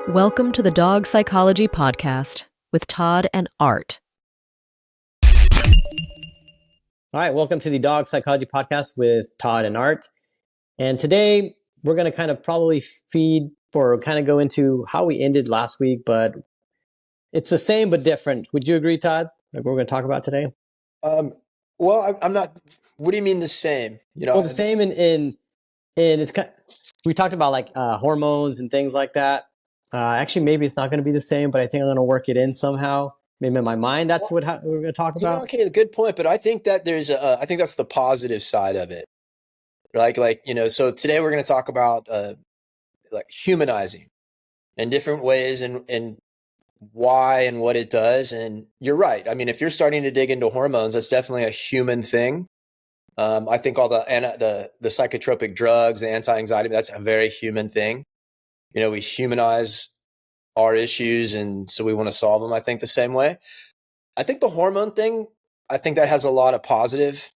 Welcome to the Dog Psychology Podcast with Todd and Art. All right, welcome to the Dog Psychology Podcast with Todd and Art. And today we're going to kind of probably go into how we ended last week, but it's the same but different. Would you agree, Todd? Like what we're going to talk about today? I'm not. What do you mean the same? Well, the same in it's kind. We talked about like hormones and things like that. Actually, maybe it's not going to be the same, but I think I'm going to work it in somehow. Maybe in my mind, that's what we're going to talk about. Okay, good point. But I think that I think that's the positive side of it. So today we're going to talk about like humanizing in different ways and why and what it does. And you're right. I mean, if you're starting to dig into hormones, that's definitely a human thing. I think all the psychotropic drugs, the anti-anxiety, that's a very human thing. We humanize our issues, and so we want to solve them, I think, the same way. I think the hormone thing, I think that has a lot of positive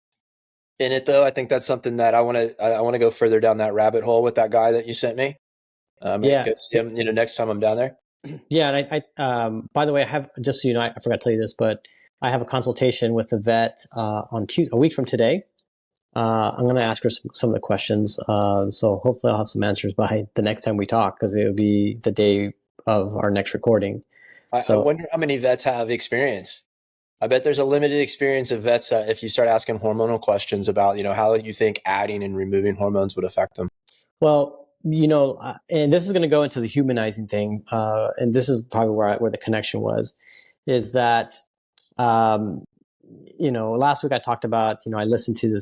in it, though. I think that's something that I want to go further down that rabbit hole with that guy that you sent me. Yeah. Go see him, next time I'm down there. Yeah. And I by the way, I have, just so you know, I forgot to tell you this, but I have a consultation with the vet on a week from today. I'm going to ask her some of the questions. So hopefully I'll have some answers by the next time we talk, because it will be the day of our next recording. I wonder how many vets have experience. I bet there's a limited experience of vets if you start asking hormonal questions about, how you think adding and removing hormones would affect them. Well, and this is going to go into the humanizing thing. And this is probably where the connection was, is that, last week I talked about, I listened to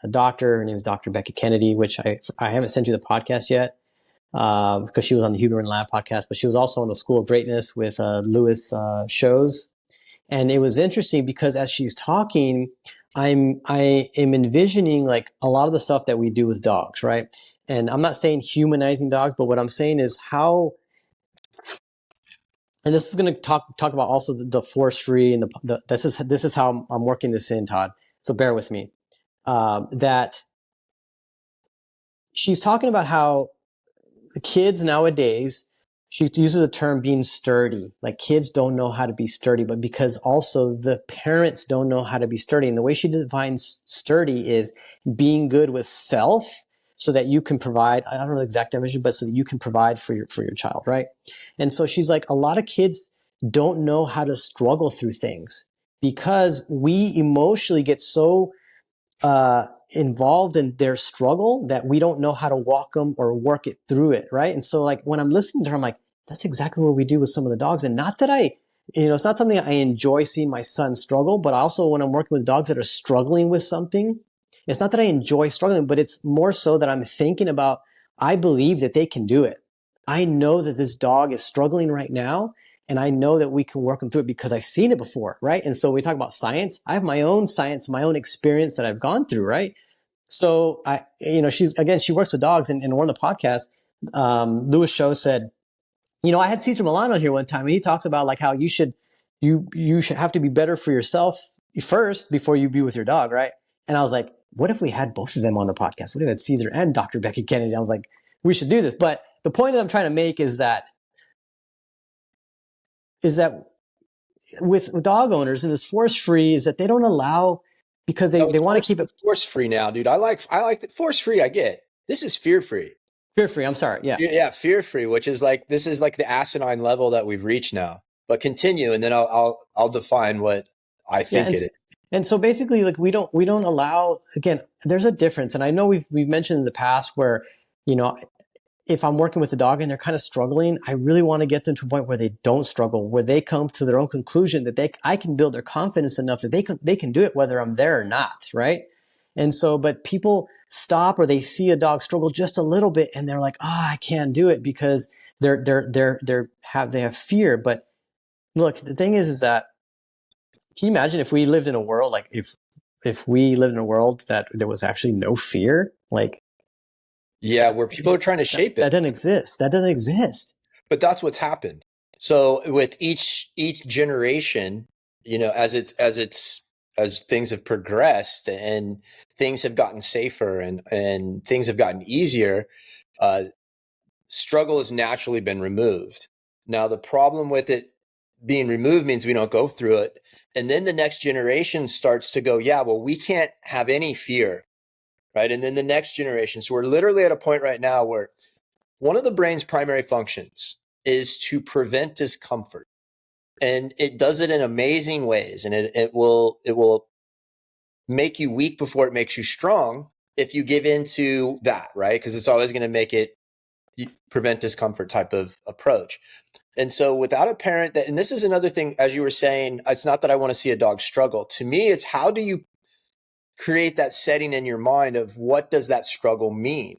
a doctor. Her name is Dr. Becky Kennedy, which I haven't sent you the podcast yet because she was on the Human Lab podcast, but she was also on the School of Greatness with Lewis shows. And it was interesting because as she's talking, I am envisioning like a lot of the stuff that we do with dogs, right? And I'm not saying humanizing dogs, but what I'm saying is how. And this is going to talk about also the force-free and this is how I'm working this in, Todd. So bear with me. That she's talking about how the kids nowadays, she uses the term being sturdy. Like kids don't know how to be sturdy, but because also the parents don't know how to be sturdy. And the way she defines sturdy is being good with self, so that you can provide, I don't know the exact definition, but so that you can provide for your child, right? And so she's like, a lot of kids don't know how to struggle through things because we emotionally get so involved in their struggle that we don't know how to walk them or work it through it, right? And so like when I'm listening to her, I'm like, that's exactly what we do with some of the dogs. And not that it's not something I enjoy seeing my son struggle, but also when I'm working with dogs that are struggling with something, it's not that I enjoy struggling, but it's more so that I'm thinking about, I believe that they can do it. I know that this dog is struggling right now, and I know that we can work them through it because I've seen it before, right? And so we talk about science. I have my own science, my own experience that I've gone through, right? So she works with dogs, and in one of the podcasts, Lewis Show said, I had Cesar Millan on here one time, and he talks about like how you should have to be better for yourself first before you be with your dog, right? And I was like, what if we had both of them on the podcast? What if we had Cesar and Dr. Becky Kennedy? I was like, we should do this. But the point that I'm trying to make is that with dog owners and this force-free is that they don't allow, because they want to keep it force-free now, dude. I like the force-free. I get this is fear-free. Fear-free. I'm sorry. Yeah. Fear-free, which is like, this is like the asinine level that we've reached now, but continue. And then I'll define what I think it is. And so basically, like we don't allow, again, there's a difference. And I know we've mentioned in the past where, if I'm working with a dog and they're kind of struggling, I really want to get them to a point where they don't struggle, where they come to their own conclusion that I can build their confidence enough that they can do it whether I'm there or not, right? And so, but people stop or they see a dog struggle just a little bit and they're like, I can't do it because they have fear. But look, the thing is that, can you imagine if we lived in a world, like if we lived in a world that there was actually no fear, like, yeah, where people are trying to shape it. That doesn't exist. But that's what's happened. So with each generation, as things have progressed and things have gotten safer and things have gotten easier, struggle has naturally been removed. Now, the problem with it being removed means we don't go through it. And then the next generation starts to go, yeah, well, we can't have any fear, right? And then the next generation. So we're literally at a point right now where one of the brain's primary functions is to prevent discomfort. And it does it in amazing ways. And it will make you weak before it makes you strong if you give into that, right? Because it's always going to make it prevent discomfort type of approach. And so without a parent that, and this is another thing, as you were saying, it's not that I want to see a dog struggle. To me, it's how do you create that setting in your mind of what does that struggle mean?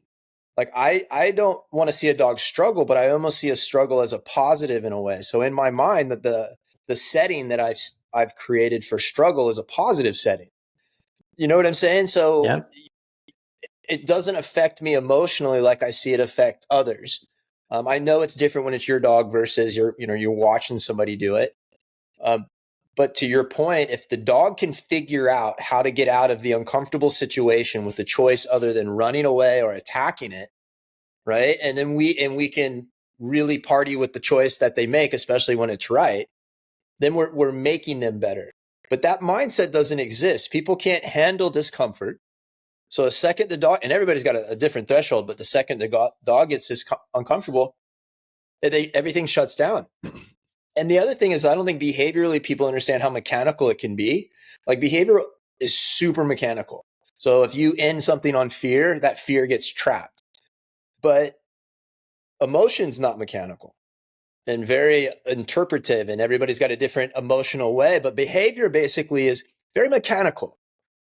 Like I don't want to see a dog struggle, but I almost see a struggle as a positive in a way. So in my mind, that the setting that I've created for struggle is a positive setting. You know what I'm saying? So Yeah. it doesn't affect me emotionally like I see it affect others. I know it's different when it's your dog versus you're watching somebody do it. But to your point, if the dog can figure out how to get out of the uncomfortable situation with the choice other than running away or attacking it, right? And then we can really party with the choice that they make, especially when it's right, then we're making them better. But that mindset doesn't exist. People can't handle discomfort. So the second the dog, and everybody's got a different threshold, but the second the dog gets uncomfortable, everything shuts down. And the other thing is, I don't think behaviorally people understand how mechanical it can be. Like behavior is super mechanical. So if you end something on fear, that fear gets trapped. But emotion's not mechanical and very interpretive, and everybody's got a different emotional way. But behavior basically is very mechanical.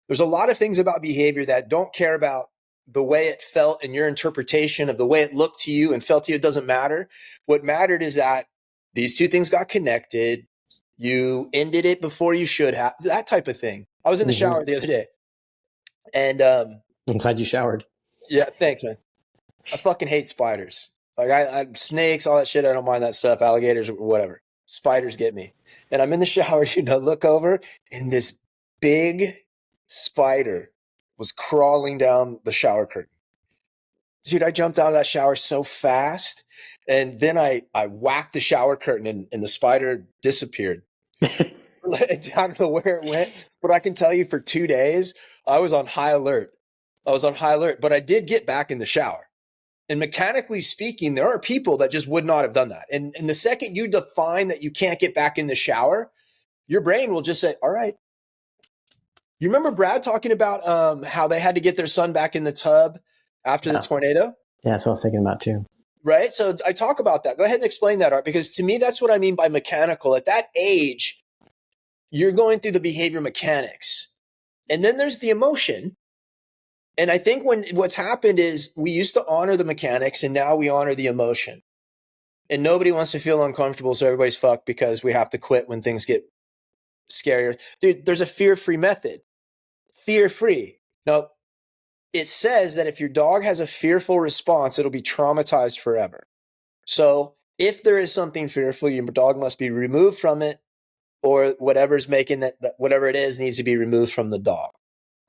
There's a lot of things about behavior that don't care about the way it felt and your interpretation of the way it looked to you and felt to you. It doesn't matter. What mattered is that these two things got connected. You ended it before you should have, that type of thing. I was in the shower the other day, and I'm glad you showered. yeah, thanks, man. I fucking hate spiders. Like I snakes, all that shit. I don't mind that stuff. Alligators, whatever. Spiders get me. And I'm in the shower, look over, and this big spider was crawling down the shower curtain. Dude, I jumped out of that shower so fast. And then I whacked the shower curtain and the spider disappeared. I don't know where it went, but I can tell you for 2 days, I was on high alert. But I did get back in the shower. And mechanically speaking, there are people that just would not have done that. And the second you define that you can't get back in the shower, your brain will just say, all right. You remember Brad talking about how they had to get their son back in the tub after the tornado? Yeah, that's what I was thinking about too. Right? So I talk about that. Go ahead and explain that, Art, because to me, that's what I mean by mechanical. At that age, you're going through the behavior mechanics. And then there's the emotion. And I think what's happened is we used to honor the mechanics and now we honor the emotion. And nobody wants to feel uncomfortable, so everybody's fucked because we have to quit when things get scarier. Dude, there's a fear-free method. Fear-free. Now, it says that if your dog has a fearful response, it'll be traumatized forever. So if there is something fearful, your dog must be removed from it, or whatever's making that whatever it is needs to be removed from the dog.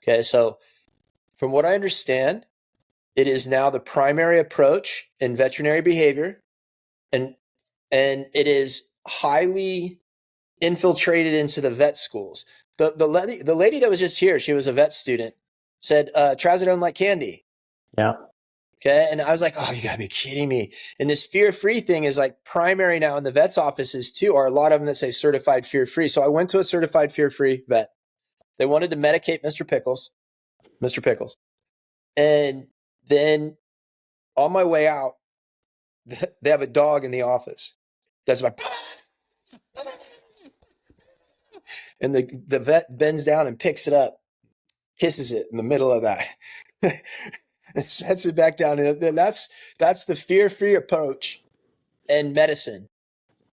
Okay, so from what I understand, it is now the primary approach in veterinary behavior, and it is highly infiltrated into the vet schools. The lady that was just here, she was a vet student, said trazodone like candy. Yeah. Okay. And I was like, oh, you gotta be kidding me. And this fear-free thing is like primary now in the vet's offices too, or a lot of them that say certified fear-free. So I went to a certified fear-free vet. They wanted to medicate Mr. Pickles. And then on my way out, they have a dog in the office. That's like, and the vet bends down and picks it up, kisses it in the middle of that, and sets it back down. And that's the fear-free approach. And medicine,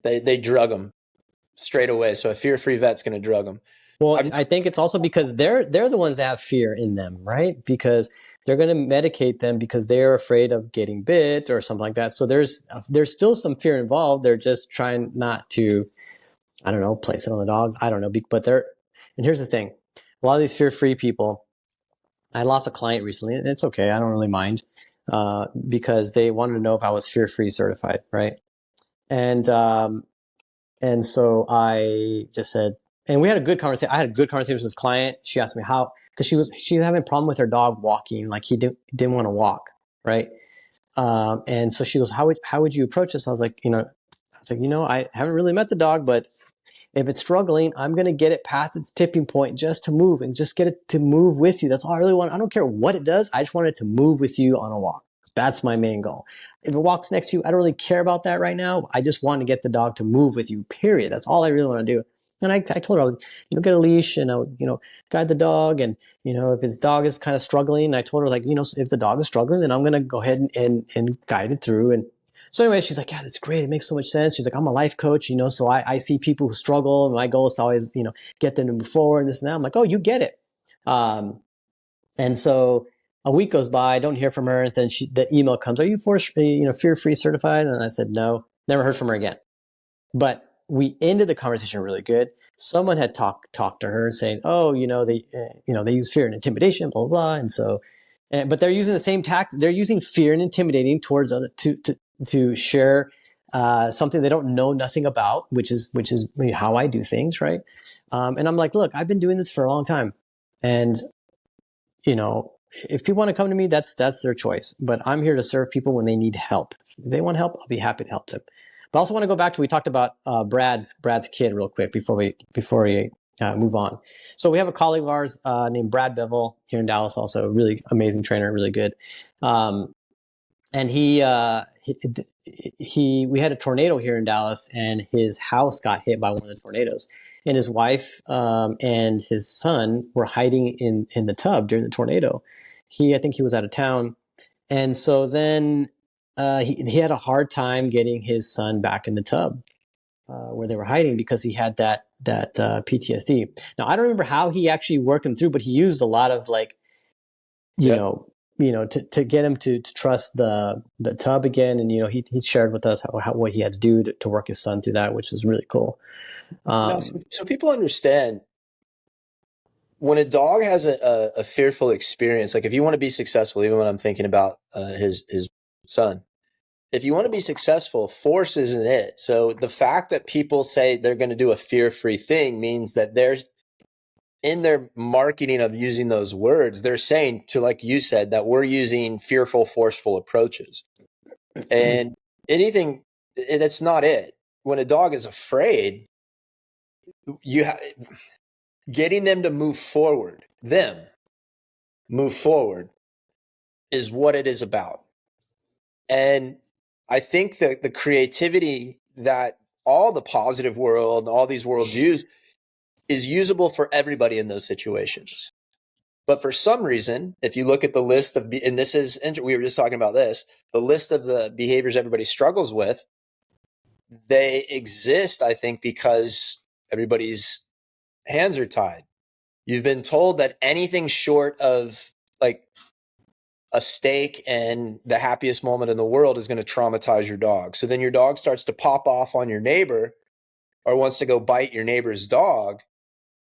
they drug them straight away. So a fear-free vet's going to drug them. Well, I think it's also because they're the ones that have fear in them, right? Because they're going to medicate them because they're afraid of getting bit or something like that. So there's still some fear involved. They're just trying not to, I don't know, place it on the dogs. I don't know. But and here's the thing. A lot of these fear-free people, I lost a client recently, and it's okay. I don't really mind. because they wanted to know if I was fear-free certified, right? And so I just said, and we had a good conversation. I had a good conversation with this client. She asked me how, because she was having a problem with her dog walking, like he didn't want to walk, right? And so she goes, how would you approach this? I was like, I haven't really met the dog, but if it's struggling, I'm going to get it past its tipping point just to move and just get it to move with you. That's all I really want. I don't care what it does. I just want it to move with you on a walk. That's my main goal. If it walks next to you, I don't really care about that right now. I just want to get the dog to move with you, period. That's all I really want to do. And I told her, I would, get a leash and I would, guide the dog. And, if his dog is kind of struggling, I told her, like, if the dog is struggling, then I'm going to go ahead and guide it through. And so anyway, she's like, yeah, that's great. It makes so much sense. She's like, I'm a life coach, so I see people who struggle. And my goal is to always, get them to move forward and this and that. I'm like, oh, you get it. And so a week goes by, I don't hear from her. And then the email comes, are you fear-free certified? And I said, no, never heard from her again. But we ended the conversation really good. Someone had talked to her saying, oh, they use fear and intimidation, blah, blah, blah. And so, but they're using the same tactics. They're using fear and intimidating towards other, to share something they don't know nothing about, which is how I do things, right? And I'm like, look, I've been doing this for a long time, and if people want to come to me, that's their choice. But I'm here to serve people when they need help. If they want help, I'll be happy to help them. But I also want to go back to, we talked about Brad's kid real quick before we move on. So we have a colleague of ours named Brad Bevel here in Dallas, also a really amazing trainer, really good. And we had a tornado here in Dallas, and his house got hit by one of the tornadoes. And his wife and his son were hiding in the tub during the tornado. I think he was out of town. And so then he had a hard time getting his son back in the tub where they were hiding, because he had that PTSD. Now, I don't remember how he actually worked him through, but he used a lot of to get him to trust the tub again. And, he shared with us what he had to do to work his son through that, which is really cool. So people understand, when a dog has a fearful experience, like if you want to be successful, even when I'm thinking about his son, if you want to be successful, force isn't it. So the fact that people say they're going to do a fear-free thing means that they're, in their marketing of using those words, they're saying, to, like you said, that we're using fearful, forceful approaches. And that's not it. When a dog is afraid, getting them to move forward, is what it is about. And I think that the creativity that all the positive world, all these worlds use, is usable for everybody in those situations. But for some reason, if you look at the list of, and we were just talking about this, the list of the behaviors everybody struggles with, they exist, I think, because everybody's hands are tied. You've been told that anything short of like a steak and the happiest moment in the world is going to traumatize your dog. So then your dog starts to pop off on your neighbor or wants to go bite your neighbor's dog.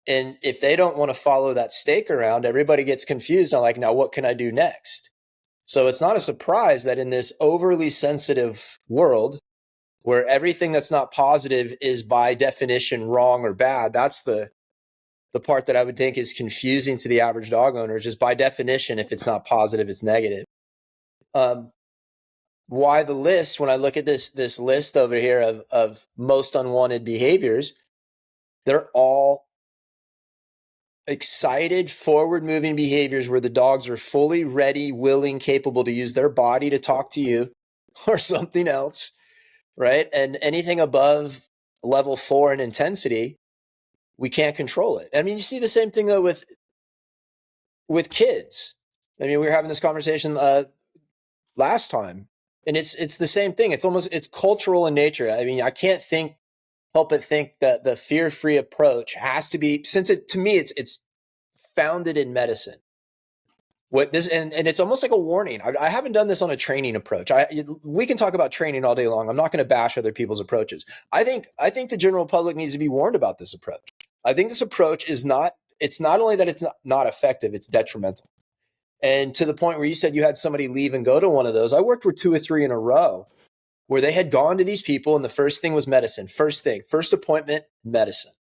And if they don't want to follow that steak around, everybody gets confused on, like, now what can I do next? So it's not a surprise that in this overly sensitive world where everything that's not positive is by definition wrong or bad, that's the part that I would think is confusing to the average dog owner. Just by definition, if it's not positive, it's negative. Why the list? When I look at this list over here of most unwanted behaviors, they're all excited, forward-moving behaviors where the dogs are fully ready, willing, capable to use their body to talk to you or something else, right? And anything above level 4 in intensity, we can't control it. I mean, you see the same thing though with kids. I mean, we were having this conversation last time, and it's the same thing. It's cultural in nature. I mean, I can't help but think that the fear-free approach has to be, since to me it's founded in medicine. And it's almost like a warning. I haven't done this on a training approach. We can talk about training all day long. I'm not going to bash other people's approaches. I think the general public needs to be warned about this approach. I think this approach it's not only that it's not effective, it's detrimental. And to the point where you said you had somebody leave and go to one of those, I worked with 2 or 3 in a row where they had gone to these people and the first thing was medicine. First appointment, medicine.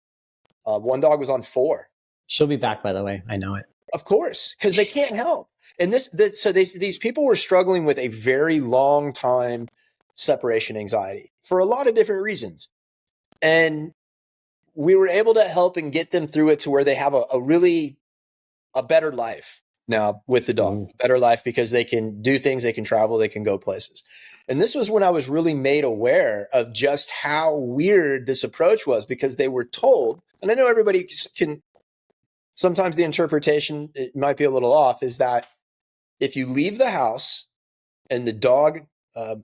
One dog was on 4. She'll be back, by the way. I know it. Of course, because they can't help. And these people were struggling with a very long time separation anxiety for a lot of different reasons. And we were able to help and get them through it to where they have a better life now with the dog, better life because they can do things, they can travel, they can go places. And this was when I was really made aware of just how weird this approach was, because they were told, and I know everybody can, sometimes the interpretation, it might be a little off, is that if you leave the house and the dog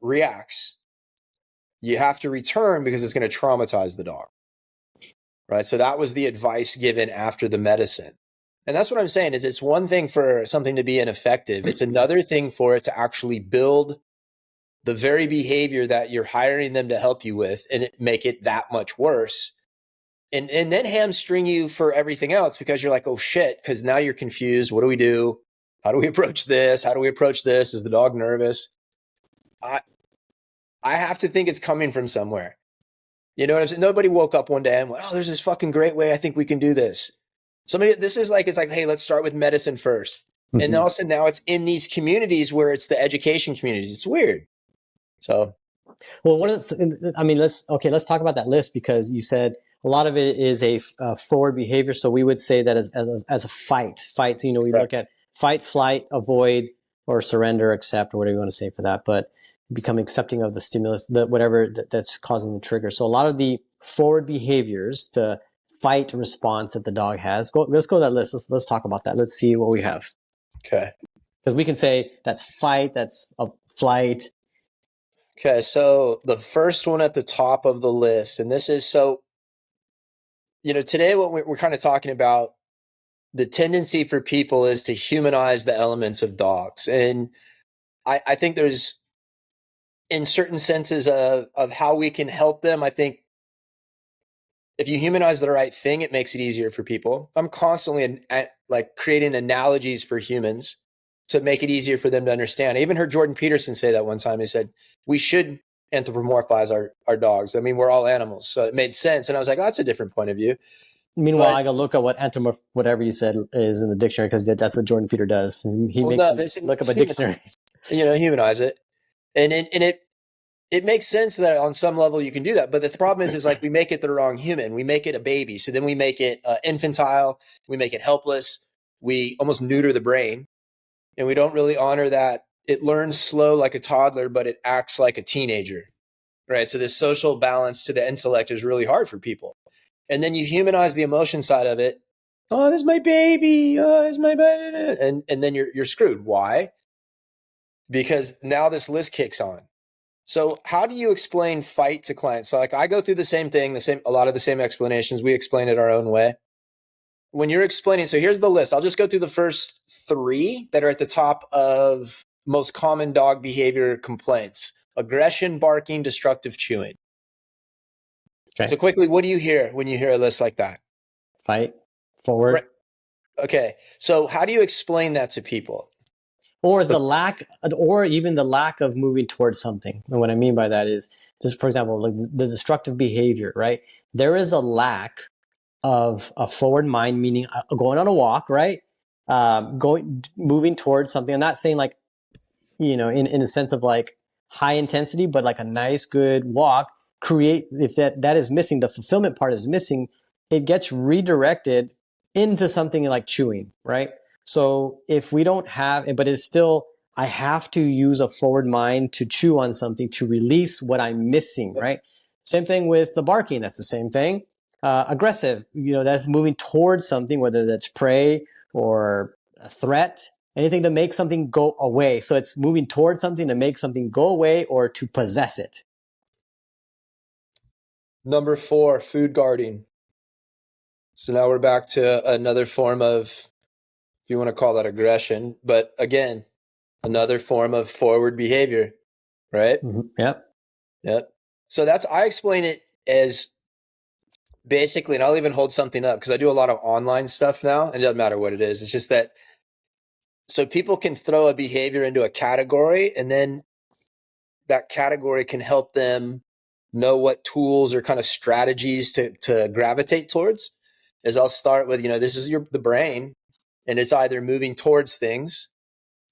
reacts, you have to return because it's going to traumatize the dog. Right. So that was the advice given after the medicine. And that's what I'm saying is it's one thing for something to be ineffective. It's another thing for it to actually build the very behavior that you're hiring them to help you with and make it that much worse. And then hamstring you for everything else because you're like, oh shit, because now you're confused. What do we do? How do we approach this? How do we approach this? Is the dog nervous? I have to think it's coming from somewhere. You know what I'm saying? Nobody woke up one day and went, oh, there's this fucking great way. I think we can do this. It's like, hey, let's start with medicine first. Mm-hmm. And then all of a sudden now it's in these communities where it's the education communities. It's weird. So. Well, let's talk about that list, because you said a lot of it is a forward behavior. So we would say that as a fight. So, we Correct. Look at fight, flight, avoid, or surrender, accept, or whatever you want to say for that. But become accepting of the stimulus, whatever that's causing the trigger. So a lot of the forward behaviors, the fight response that the dog has, let's go to that list. Let's talk about that. Let's see what we have. Okay. Because we can say that's fight, that's a flight. Okay, so the first one at the top of the list, and this is today what we're kind of talking about, the tendency for people is to humanize the elements of dogs. And I think there's, in certain senses of how we can help them, I think if you humanize the right thing, it makes it easier for people. I'm constantly creating analogies for humans to make it easier for them to understand. I even heard Jordan Peterson say that one time. He said, we should anthropomorphize our dogs. I mean, we're all animals. So it made sense. And I was like, oh, that's a different point of view. Meanwhile, I go look at what whatever you said is in the dictionary, because that's what Jordan Peter does. He makes me look up a dictionary. Humanize it. And it makes sense that on some level you can do that. But the problem is like we make it the wrong human. We make it a baby. So then we make it infantile. We make it helpless. We almost neuter the brain. And we don't really honor that it learns slow like a toddler, but it acts like a teenager. Right? So this social balance to the intellect is really hard for people. And then you humanize the emotion side of it. Oh, this is my baby. Oh, this is my baby. And then you're screwed. Why? Because now this list kicks on. So how do you explain fight to clients? So I go through the same thing, a lot of the same explanations. We explain it our own way. When you're explaining, so here's the list. I'll just go through the first 3 that are at the top of most common dog behavior complaints: aggression, barking, destructive chewing. Okay. So quickly, what do you hear when you hear a list like that? Fight, forward. Right. Okay. So how do you explain that to people? Or even the lack of moving towards something. And what I mean by that is, just for example, like the destructive behavior, right? There is a lack of a forward mind, meaning going on a walk, right? Moving towards something. I'm not saying in a sense of like high intensity, but like a nice, good walk. If that is missing, the fulfillment part is missing, it gets redirected into something like chewing, right? So if we don't have it, but it's still, I have to use a forward mind to chew on something to release what I'm missing, right? Same thing with the barking. That's the same thing. Aggressive, that's moving towards something, whether that's prey or a threat, anything to make something go away. So it's moving towards something to make something go away or to possess it. Number 4, food guarding. So now we're back to another form of, if you want to call that aggression, but again, another form of forward behavior, right? Mm-hmm. Yep. So I explain it as basically, and I'll even hold something up because I do a lot of online stuff now, and it doesn't matter what it is. It's just that So people can throw a behavior into a category, and then that category can help them know what tools or kind of strategies to gravitate towards. As I'll start with, this is the brain, and it's either moving towards things.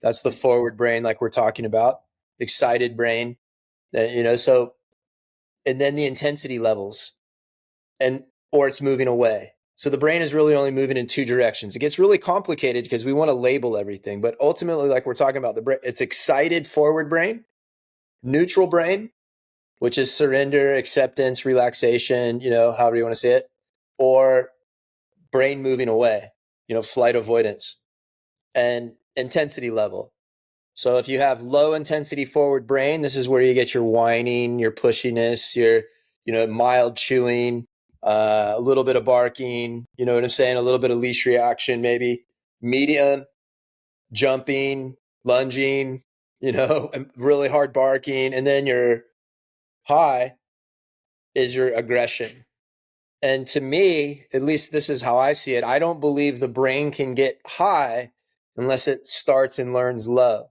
That's the forward brain, like we're talking about, excited brain, so, and then the intensity levels, or it's moving away. So the brain is really only moving in two directions. It gets really complicated because we want to label everything, but ultimately, like we're talking about, the brain, it's excited forward brain, neutral brain, which is surrender, acceptance, relaxation, however you want to say it, or brain moving away, flight avoidance, and intensity level. So if you have low intensity forward brain, this is where you get your whining, your pushiness, your, mild chewing, a little bit of barking, you know what I'm saying? A little bit of leash reaction, maybe medium, jumping, lunging, and really hard barking. And then your high is your aggression. And to me, at least this is how I see it, I don't believe the brain can get high unless it starts and learns low.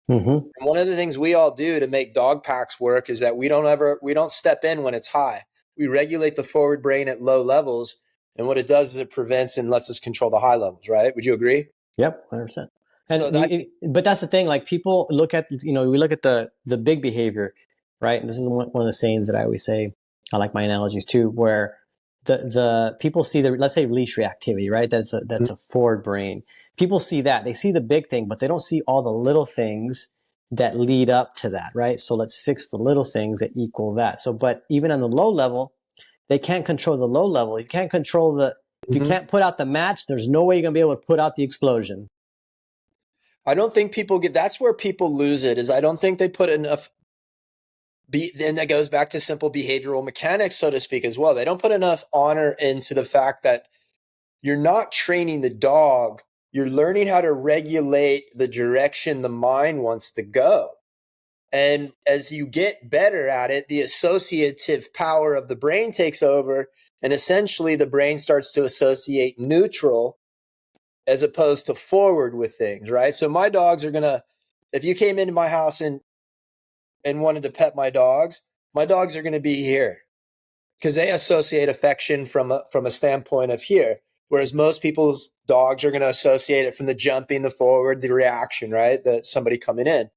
Mm-hmm. And one of the things we all do to make dog packs work is that we don't step in when it's high. We regulate the forward brain at low levels. And what it does is it prevents and lets us control the high levels, right? Would you agree? Yep, 100%. And So but that's the thing. Like people look at, we look at the big behavior, right? And this is one of the sayings that I always say. I like my analogies too, where the people see let's say leash reactivity, right? That's a forward brain. People see that. They see the big thing, but they don't see all the little things that lead up to that, right? So let's fix the little things that equal that. So, but even on the low level, they can't control the low level. You can't control if you can't put out the match, there's no way you're going to be able to put out the explosion. I don't think that's where people lose it, is I don't think they put enough, then that goes back to simple behavioral mechanics, so to speak, as well. They don't put enough honor into the fact that you're not training the dog. You're learning how to regulate the direction the mind wants to go. And as you get better at it, the associative power of the brain takes over. And essentially, the brain starts to associate neutral as opposed to forward with things, right? So my dogs are going to, if you came into my house and wanted to pet my dogs are going to be here because they associate affection from a standpoint of here. Whereas most people's dogs are going to associate it from the jumping, the forward, the reaction, right? That somebody coming in.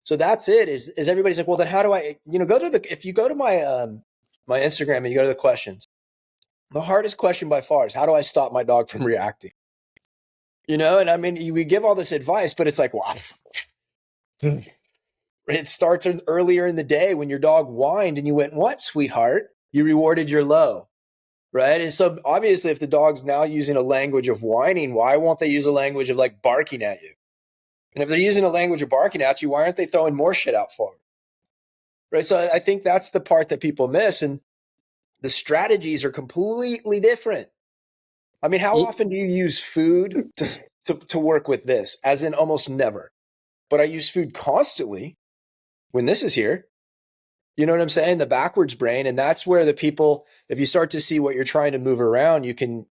So that's it. Is everybody's like, well, then how do I, if you go to my my Instagram and you go to the questions, the hardest question by far is how do I stop my dog from reacting? And I mean, we give all this advice, but it's like, well, it starts earlier in the day when your dog whined and you went, what, sweetheart? You rewarded your low, right? And so obviously if the dog's now using a language of whining, why won't they use a language of like barking at you? And if they're using a language of barking at you, why aren't they throwing more shit out forward? Right. So I think that's the part that people miss. And the strategies are completely different. I mean, how often do you use food to work with this? As in almost never. But I use food constantly when this is here. You know what I'm saying? The backwards brain. And that's where the people, if you start to see what you're trying to move around, you can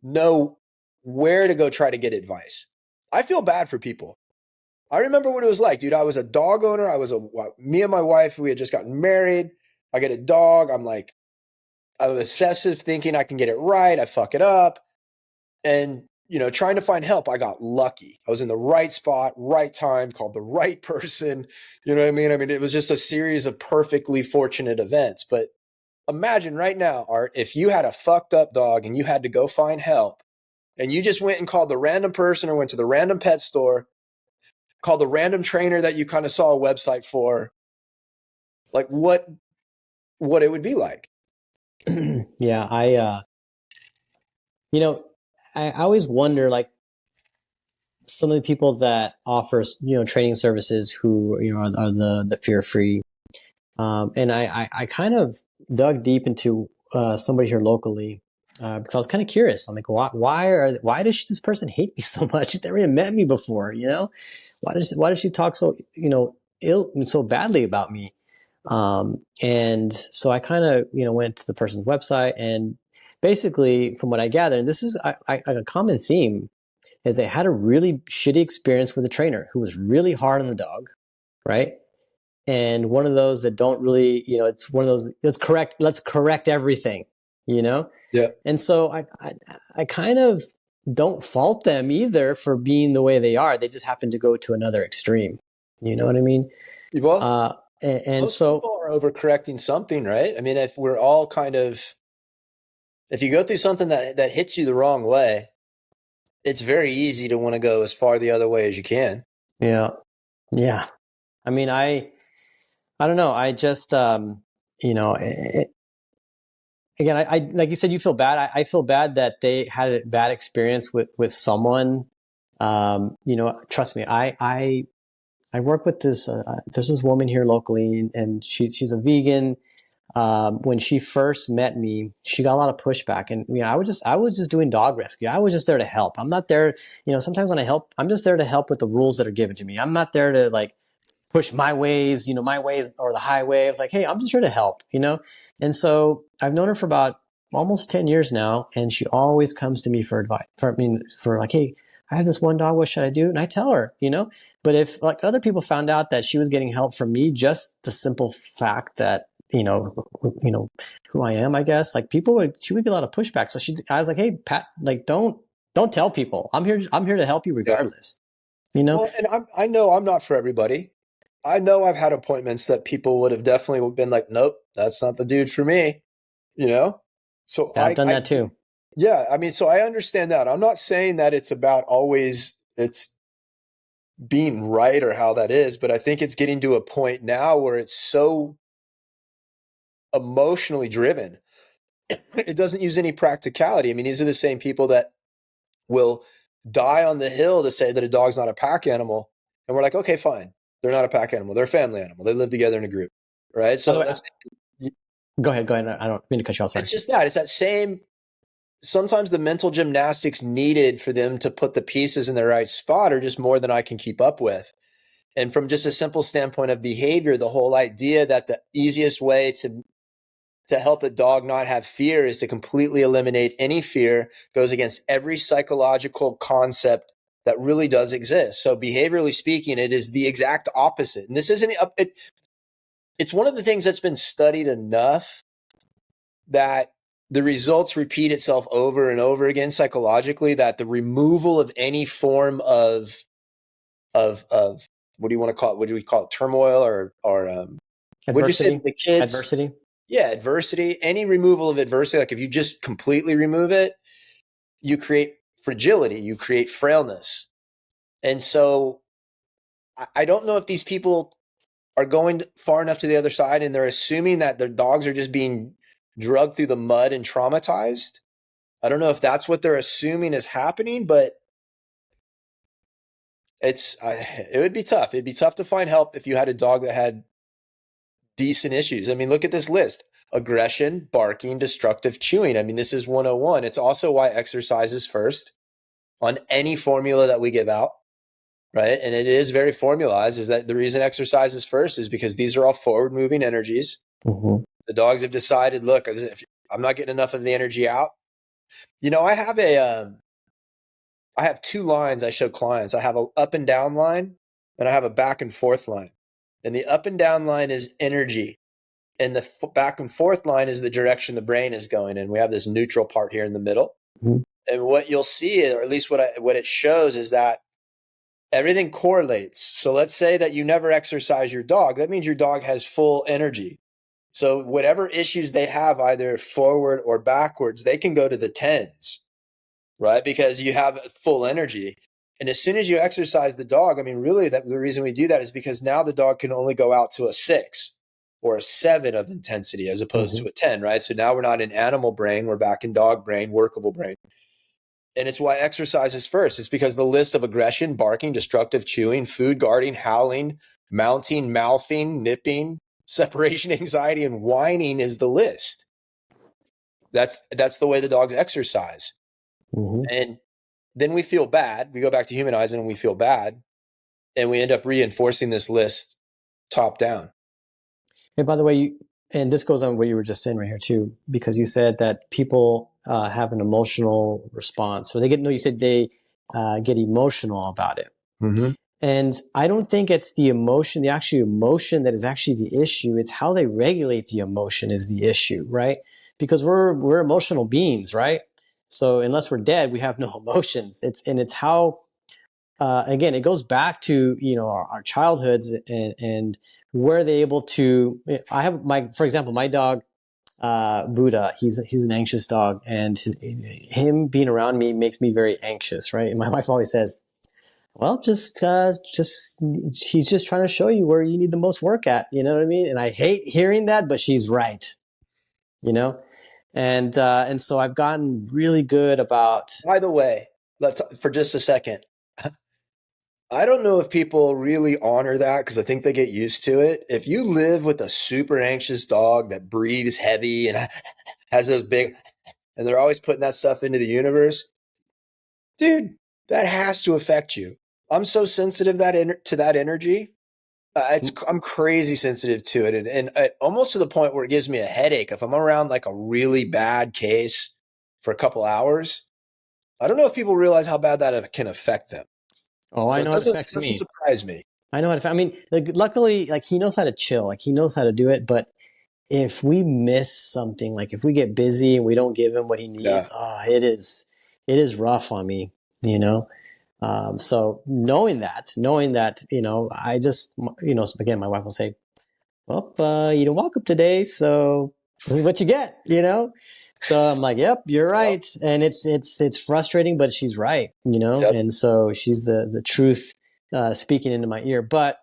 know where to go try to get advice. I feel bad for people. I remember what it was like, dude. I was a dog owner. Me and my wife, we had just gotten married. I get a dog. I'm obsessive thinking I can get it right. I fuck it up. And, trying to find help, I got lucky. I was in the right spot, right time, called the right person. You know what I mean? I mean, it was just a series of perfectly fortunate events. But imagine right now, Art, if you had a fucked up dog and you had to go find help and you just went and called the random person or went to the random pet store, called the random trainer that you kind of saw a website for, like what it would be like. Yeah, I always wonder, like, some of the people that offer, training services who, are the fear-free. And I kind of dug deep into somebody here locally because I was kind of curious. I'm like, why does this person hate me so much? She's never even met me before, Why does she talk so, so badly about me? And so I kind of, went to the person's website, and basically from what I gathered, and this is a common theme is they had a really shitty experience with a trainer who was really hard on the dog, right? And one of those that don't really, it's one of those, let's correct everything, Yeah. And so I kind of don't fault them either for being the way they are. They just happen to go to another extreme. You know what I mean? Well, And most so people are overcorrecting something, right? I mean, if we're all if you go through something that hits you the wrong way, it's very easy to want to go as far the other way as you can. yeah. I mean, I don't know. I just, again, I like you said, you feel bad. I feel bad that they had a bad experience with someone. Trust me, I work with this. There's this woman here locally, and she's a vegan. When she first met me, she got a lot of pushback, and I was just doing dog rescue. I was just there to help. I'm not there. Sometimes when I help, I'm just there to help with the rules that are given to me. I'm not there to like push my ways, my ways or the highway. I was like, hey, I'm just here to help, And so I've known her for about almost 10 years now, and she always comes to me for advice. For like, hey, I have this one dog. What should I do? And I tell her, But if like other people found out that she was getting help from me, just the simple fact that who I am, I guess, like she would get a lot of pushback. So I was like, hey, Pat, like don't tell people. I'm here to help you regardless. Well, and I know I'm not for everybody. I know I've had appointments that people would have definitely been like, nope, that's not the dude for me, So Yeah, I've done that too. Yeah, I mean, so I understand that. I'm not saying that it's about always it's being right or how that is, but I think it's getting to a point now where it's so emotionally driven. It doesn't use any practicality. I mean, these are the same people that will die on the hill to say that a dog's not a pack animal. And we're like, okay, fine. They're not a pack animal. They're a family animal. They live together in a group. Right. So go ahead. I don't mean to cut you off. Sorry. It's just that. It's that same, sometimes the mental gymnastics needed for them to put the pieces in the right spot are just more than I can keep up with. And from just a simple standpoint of behavior, the whole idea that the easiest way to help a dog not have fear is to completely eliminate any fear goes against every psychological concept that really does exist. So behaviorally speaking, it is the exact opposite. And this isn't, it's one of the things that's been studied enough that the results repeat itself over and over again psychologically, that the removal of any form of what do you want to call it? What do we call it? Turmoil or would you say the kids? Adversity. Yeah, adversity, any removal of adversity, like if you just completely remove it, you create fragility, you create frailness. And so I don't know if these people are going far enough to the other side and they're assuming that their dogs are just being drugged through the mud and traumatized. I don't know if that's what they're assuming is happening, but it would be tough. It'd be tough to find help if you had a dog that had decent issues. I mean, look at this list: aggression, barking, destructive chewing. I mean, this is 101. It's also why exercise is first on any formula that we give out, right? And it is very formalized, is that the reason exercise is first is because these are all forward moving energies. Mm-hmm. The dogs have decided, look, if I'm not getting enough of the energy out. I have two lines I show clients. I have an up and down line and I have a back and forth line. And the up and down line is energy. And the back and forth line is the direction the brain is going in. We have this neutral part here in the middle. Mm-hmm. And what you'll see, or at least what it shows, is that everything correlates. So let's say that you never exercise your dog. That means your dog has full energy. So whatever issues they have, either forward or backwards, they can go to the 10s, right? Because you have full energy. And as soon as you exercise the dog, I mean, really, the reason we do that is because now the dog can only go out to a 6 or a 7 of intensity as opposed to a 10, right? So now we're not in animal brain, we're back in dog brain, workable brain. And it's why exercise is first. It's because the list of aggression, barking, destructive chewing, food guarding, howling, mounting, mouthing, nipping, separation anxiety, and whining is the list. That's the way the dogs exercise. Mm-hmm. And then we feel bad. We go back to humanizing and we feel bad. And we end up reinforcing this list top down. And by the way, and this goes on what you were just saying right here too, because you said that people have an emotional response. So you said they get emotional about it. Mm-hmm. And I don't think it's the emotion, the actual emotion that is actually the issue. It's how they regulate the emotion is the issue, right? Because we're emotional beings, right? So unless we're dead, we have no emotions. It's how again, it goes back to our childhoods and were they able to. I have for example, my dog Buddha. He's an anxious dog, and him being around me makes me very anxious, right? And my wife always says, well, just he's just trying to show you where you need the most work at. You know what I mean? And I hate hearing that, but she's right. You know, and so I've gotten really good about. By the way, let's for just a second. I don't know if people really honor that because I think they get used to it. If you live with a super anxious dog that breathes heavy and has those big, and they're always putting that stuff into the universe, dude, that has to affect you. I'm so sensitive to that energy. I'm crazy sensitive to it, and almost to the point where it gives me a headache if I'm around like a really bad case for a couple hours. I don't know if people realize how bad that can affect them. Oh, So I it know it affects doesn't me. surprise me. I know I mean, like, luckily, like he knows how to chill. Like he knows how to do it. But if we miss something, like if we get busy and we don't give him what he Yeah. needs, it is rough on me. You know. So knowing that, I just, again, my wife will say, well, you didn't walk up today, so this is what you get, So I'm like, yep, you're Yep. right. And it's frustrating, but she's right, Yep. And so she's the truth, speaking into my ear. But,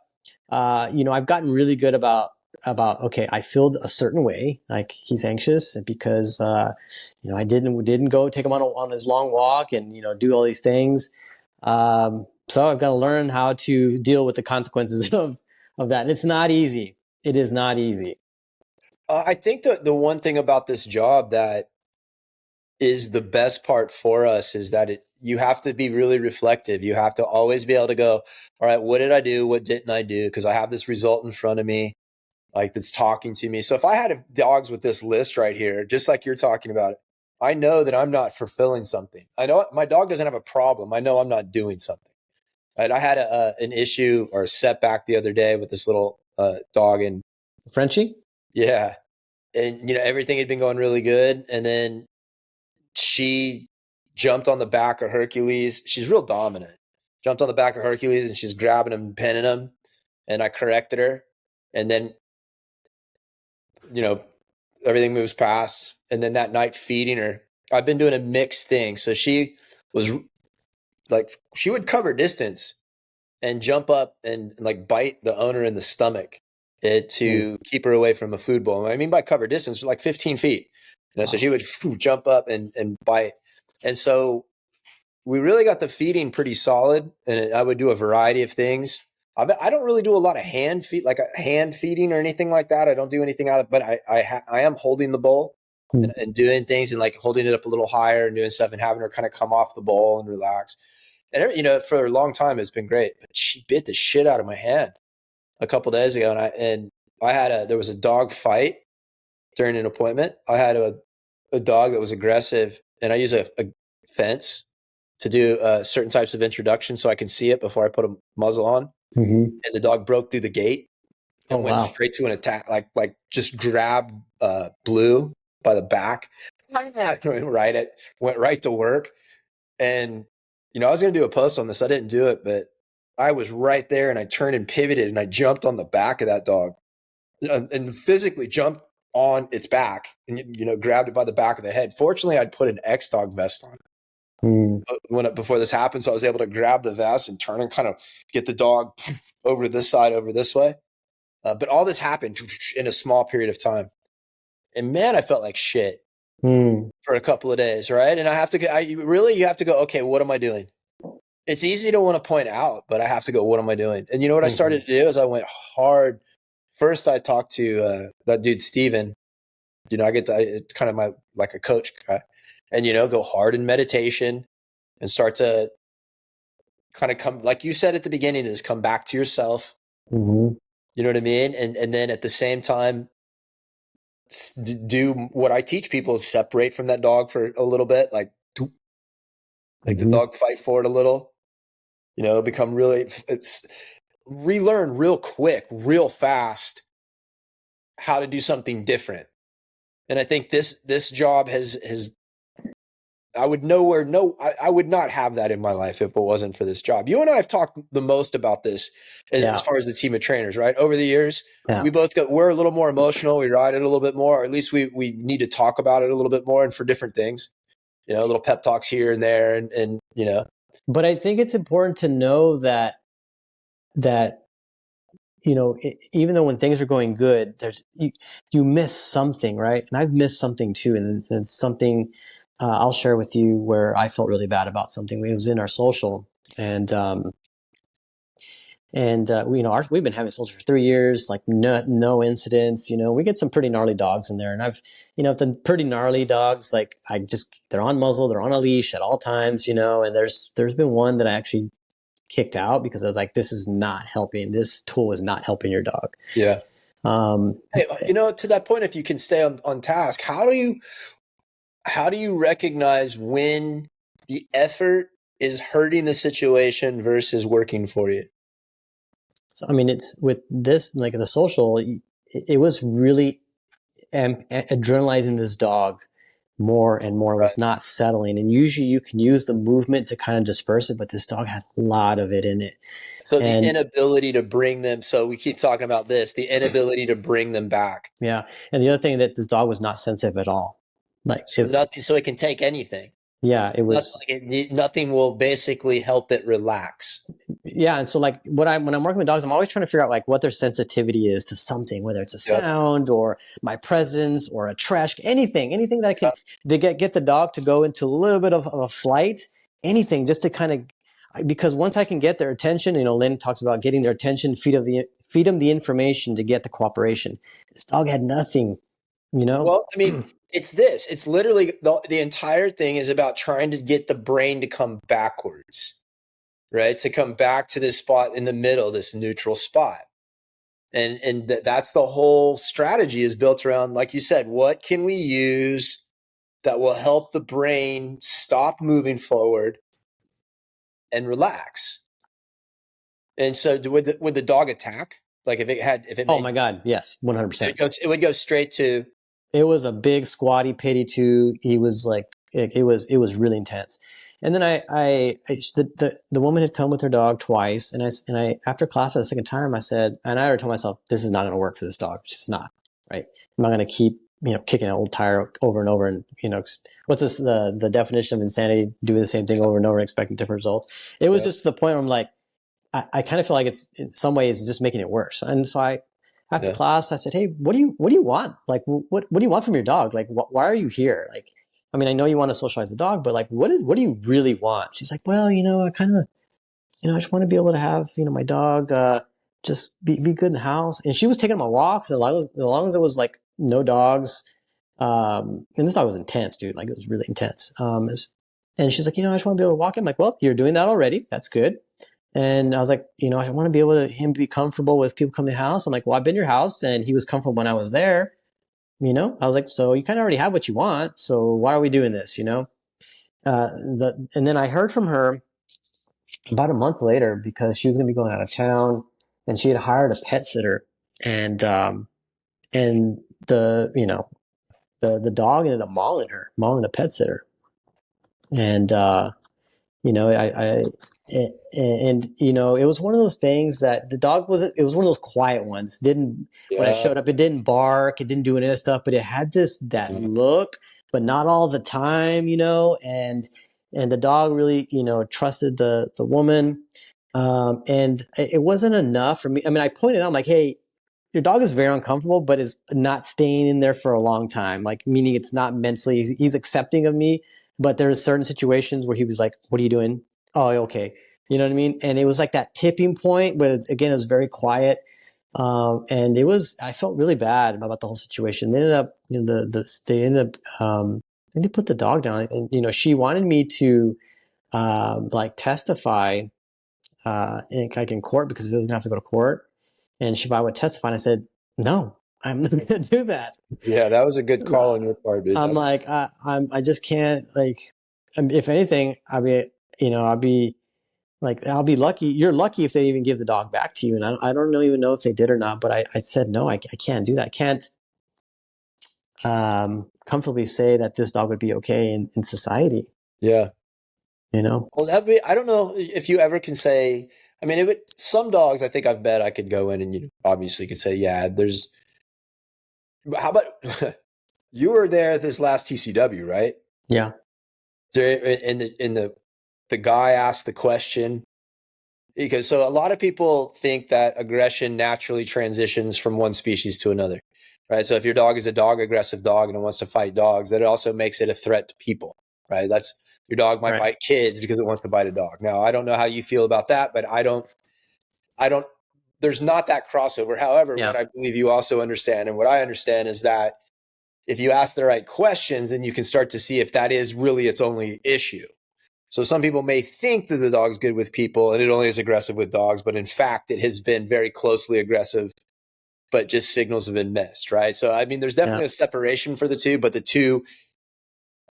I've gotten really good about, okay, I feel a certain way, like he's anxious because, I didn't go take him on his long walk and, do all these things. So I've got to learn how to deal with the consequences of that. And it's not easy. It is not easy. I think the one thing about this job that is the best part for us is that you have to be really reflective. You have to always be able to go, all right, what did I do? What didn't I do? Because I have this result in front of me, like that's talking to me. So if I had dogs with this list right here, just like you're talking about it, I know that I'm not fulfilling something. I know my dog doesn't have a problem. I know I'm not doing something. And I had an issue or a setback the other day with this little dog, and Frenchie? yeah, and everything had been going really good, and then she jumped on the back of Hercules. She's real dominant. Jumped on the back of Hercules and she's grabbing him and pinning him, and I corrected her, and then everything moves past. And then that night feeding her, I've been doing a mixed thing. So she was like, she would cover distance and jump up and like bite the owner in the stomach to keep her away from a food bowl. I mean, by cover distance, like 15 feet. So she would jump up and bite. And so we really got the feeding pretty solid. And I would do a variety of things. I don't really do a lot of hand feeding or anything like that. I don't do anything out of, but I am holding the bowl and doing things and like holding it up a little higher and doing stuff and having her kind of come off the bowl and relax. And for a long time it's been great. But she bit the shit out of my hand a couple days ago, and there was a dog fight during an appointment. I had a dog that was aggressive, and I use a fence to do certain types of introduction so I can see it before I put a muzzle on. Mm-hmm. And the dog broke through the gate and went Wow. straight to an attack, like just grabbed Blue by the back, went right to work. And I was going to do a post on this. I didn't do it, but I was right there, and I turned and pivoted, and I jumped on the back of that dog, and physically jumped on its back, and grabbed it by the back of the head. Fortunately, I'd put an X-Dog vest on before this happened, so I was able to grab the vest and turn and kind of get the dog over this side, over this way. But all this happened in a small period of time, and man, I felt like shit for a couple of days, right? And you have to go, okay, what am I doing? It's easy to want to point out, but I have to go, what am I doing? And you know what I started to do is I went hard. First, I talked to that dude, Steven. It's kind of like a coach guy. And, go hard in meditation and start to kind of come, like you said at the beginning, is come back to yourself. Mm-hmm. You know what I mean? And then at the same time, do what I teach people is separate from that dog for a little bit, like Like the dog fight for it a little, become relearn real quick, real fast how to do something different. And I think this job has I would not have that in my life if it wasn't for this job. You and I have talked the most about this as far as the team of trainers, right? Over the years, we're a little more emotional. We ride it a little bit more, or at least we need to talk about it a little bit more, and for different things, little pep talks here and there, and. But I think it's important to know that even though when things are going good, you miss something, right? And I've missed something too, and it's something I'll share with you where I felt really bad about something. It was in our social, and we've been having social for 3 years, like no incidents. We get some pretty gnarly dogs in there, and I've the pretty gnarly dogs, like they're on muzzle, they're on a leash at all times, and there's been one that I actually kicked out because I was like, this is not helping. This tool is not helping your dog. Yeah. Hey, to that point, if you can stay on task, how do you recognize when the effort is hurting the situation versus working for you? So, it's with this, like the social, it was really adrenalizing this dog more and more. It was not settling. And usually you can use the movement to kind of disperse it, but this dog had a lot of it in it. So the inability to bring them, so we keep talking about this, the inability to bring them back. Yeah. And the other thing, that this dog was not sensitive at all. So it can take anything. Yeah, it was. Nothing will basically help it relax. Yeah, and so like when I'm working with dogs, I'm always trying to figure out like what their sensitivity is to something, whether it's a sound or my presence or a trash, anything that I can get the dog to go into a little bit of a flight, anything just to kind of, because once I can get their attention, Lynn talks about getting their attention, feed them the information to get the cooperation. This dog had nothing, Well, it's literally the entire thing is about trying to get the brain to come backwards, right? To come back to this spot in the middle, this neutral spot. And that's the whole strategy is built around, like you said, what can we use that will help the brain stop moving forward and relax? And so would the dog attack? Like if it oh my God, yes, 100%. It would go straight to. It was a big squatty pity too. He was like, it was really intense. And then the woman had come with her dog twice, and I after class for the second time, I said, and I already told myself, this is not going to work for this dog. It's just not, right? I'm not going to keep kicking an old tire over and over, and what's this the definition of insanity? Doing the same thing over and over and expecting different results. It was just to the point where I'm like, I kind of feel like it's in some ways just making it worse. And so after class, I said, hey, what do you want? Like, what do you want from your dog? Like, why are you here? Like, I know you want to socialize the dog, but like, what do you really want? She's like, well, I kind of, I just want to be able to have, my dog just be good in the house. And she was taking my walks, as long as it was like no dogs. And this dog was intense, dude. Like, it was really intense. And she's like, I just want to be able to walk him. I'm like, well, you're doing that already. That's good. And I was like, I want to be able to him be comfortable with people coming to the house. I'm like, well, I've been to your house and he was comfortable when I was there. I was like, so you kind of already have what you want. So why are we doing this? And then I heard from her about a month later because she was going to be going out of town and she had hired a pet sitter, and the dog ended up mauling the pet sitter. And, it was one of those things that the dog it was one of those quiet ones. When I showed up, it didn't bark, it didn't do any of this stuff, but it had that look, but not all the time, and the dog really, trusted the woman. And it wasn't enough for me. I pointed out, I'm like, hey, your dog is very uncomfortable, but is not staying in there for a long time. Like, meaning it's not mentally, he's accepting of me, but there's certain situations where he was like, what are you doing? Oh, okay. You know what I mean? And it was like that tipping point, but again, it was very quiet. And I felt really bad about the whole situation. They ended up, they put the dog down, and, she wanted me to, testify, in court, because it doesn't have to go to court. And I would testify, and I said, no, I'm not going to do that. Yeah, that was a good call on your part, dude. I'm like, I just can't, like, if anything, I'll be like, I'll be lucky. You're lucky if they even give the dog back to you. And I don't even know if they did or not, but I said, no, I can't do that. I can't comfortably say that this dog would be okay in society. Yeah. Well, I don't know if you ever can say, I mean, some dogs I think I've bet I could go in and you obviously could say, yeah, how about, you were there at this last TCW, right? Yeah. And the guy asked the question, because so a lot of people think that aggression naturally transitions from one species to another, right? So if your dog is a dog aggressive dog and it wants to fight dogs, that it also makes it a threat to people, right? Your dog might bite kids because it wants to bite a dog. Now, I don't know how you feel about that, but I don't, there's not that crossover. However, what I believe you also understand, and what I understand is that if you ask the right questions, then you can start to see if that is really its only issue. So some people may think that the dog's good with people and it only is aggressive with dogs, but in fact, it has been very closely aggressive, but just signals have been missed, right? So, I mean, there's definitely a separation for the two, but the two,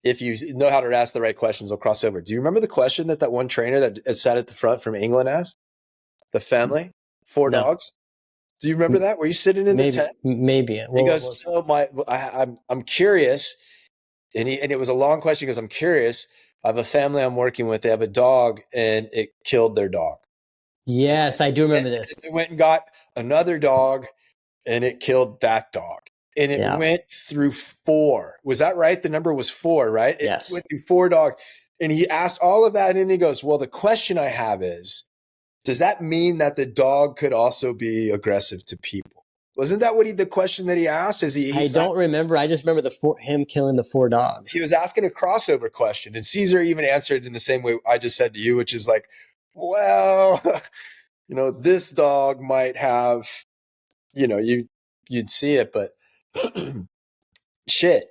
if you know how to ask the right questions, will cross over. Do you remember the question that one trainer that sat at the front from England asked? The family, 4 dogs. Do you remember that? Were you sitting in the tent? Maybe. He goes, I'm curious. And it was a long question because I'm curious. I have a family I'm working with. They have a dog and it killed their dog. Yes, I do remember this. They went and got another dog and it killed that dog. And it went through 4. Was that right? The number was 4, right? Yes. It went through 4 dogs. And he asked all of that. And then he goes, well, the question I have is, does that mean that the dog could also be aggressive to people? Wasn't that the question that he asked? I don't remember. I just remember him killing the 4 dogs. He was asking a crossover question, and Caesar even answered in the same way I just said to you, which is like, well, this dog might have, you'd see it, but shit.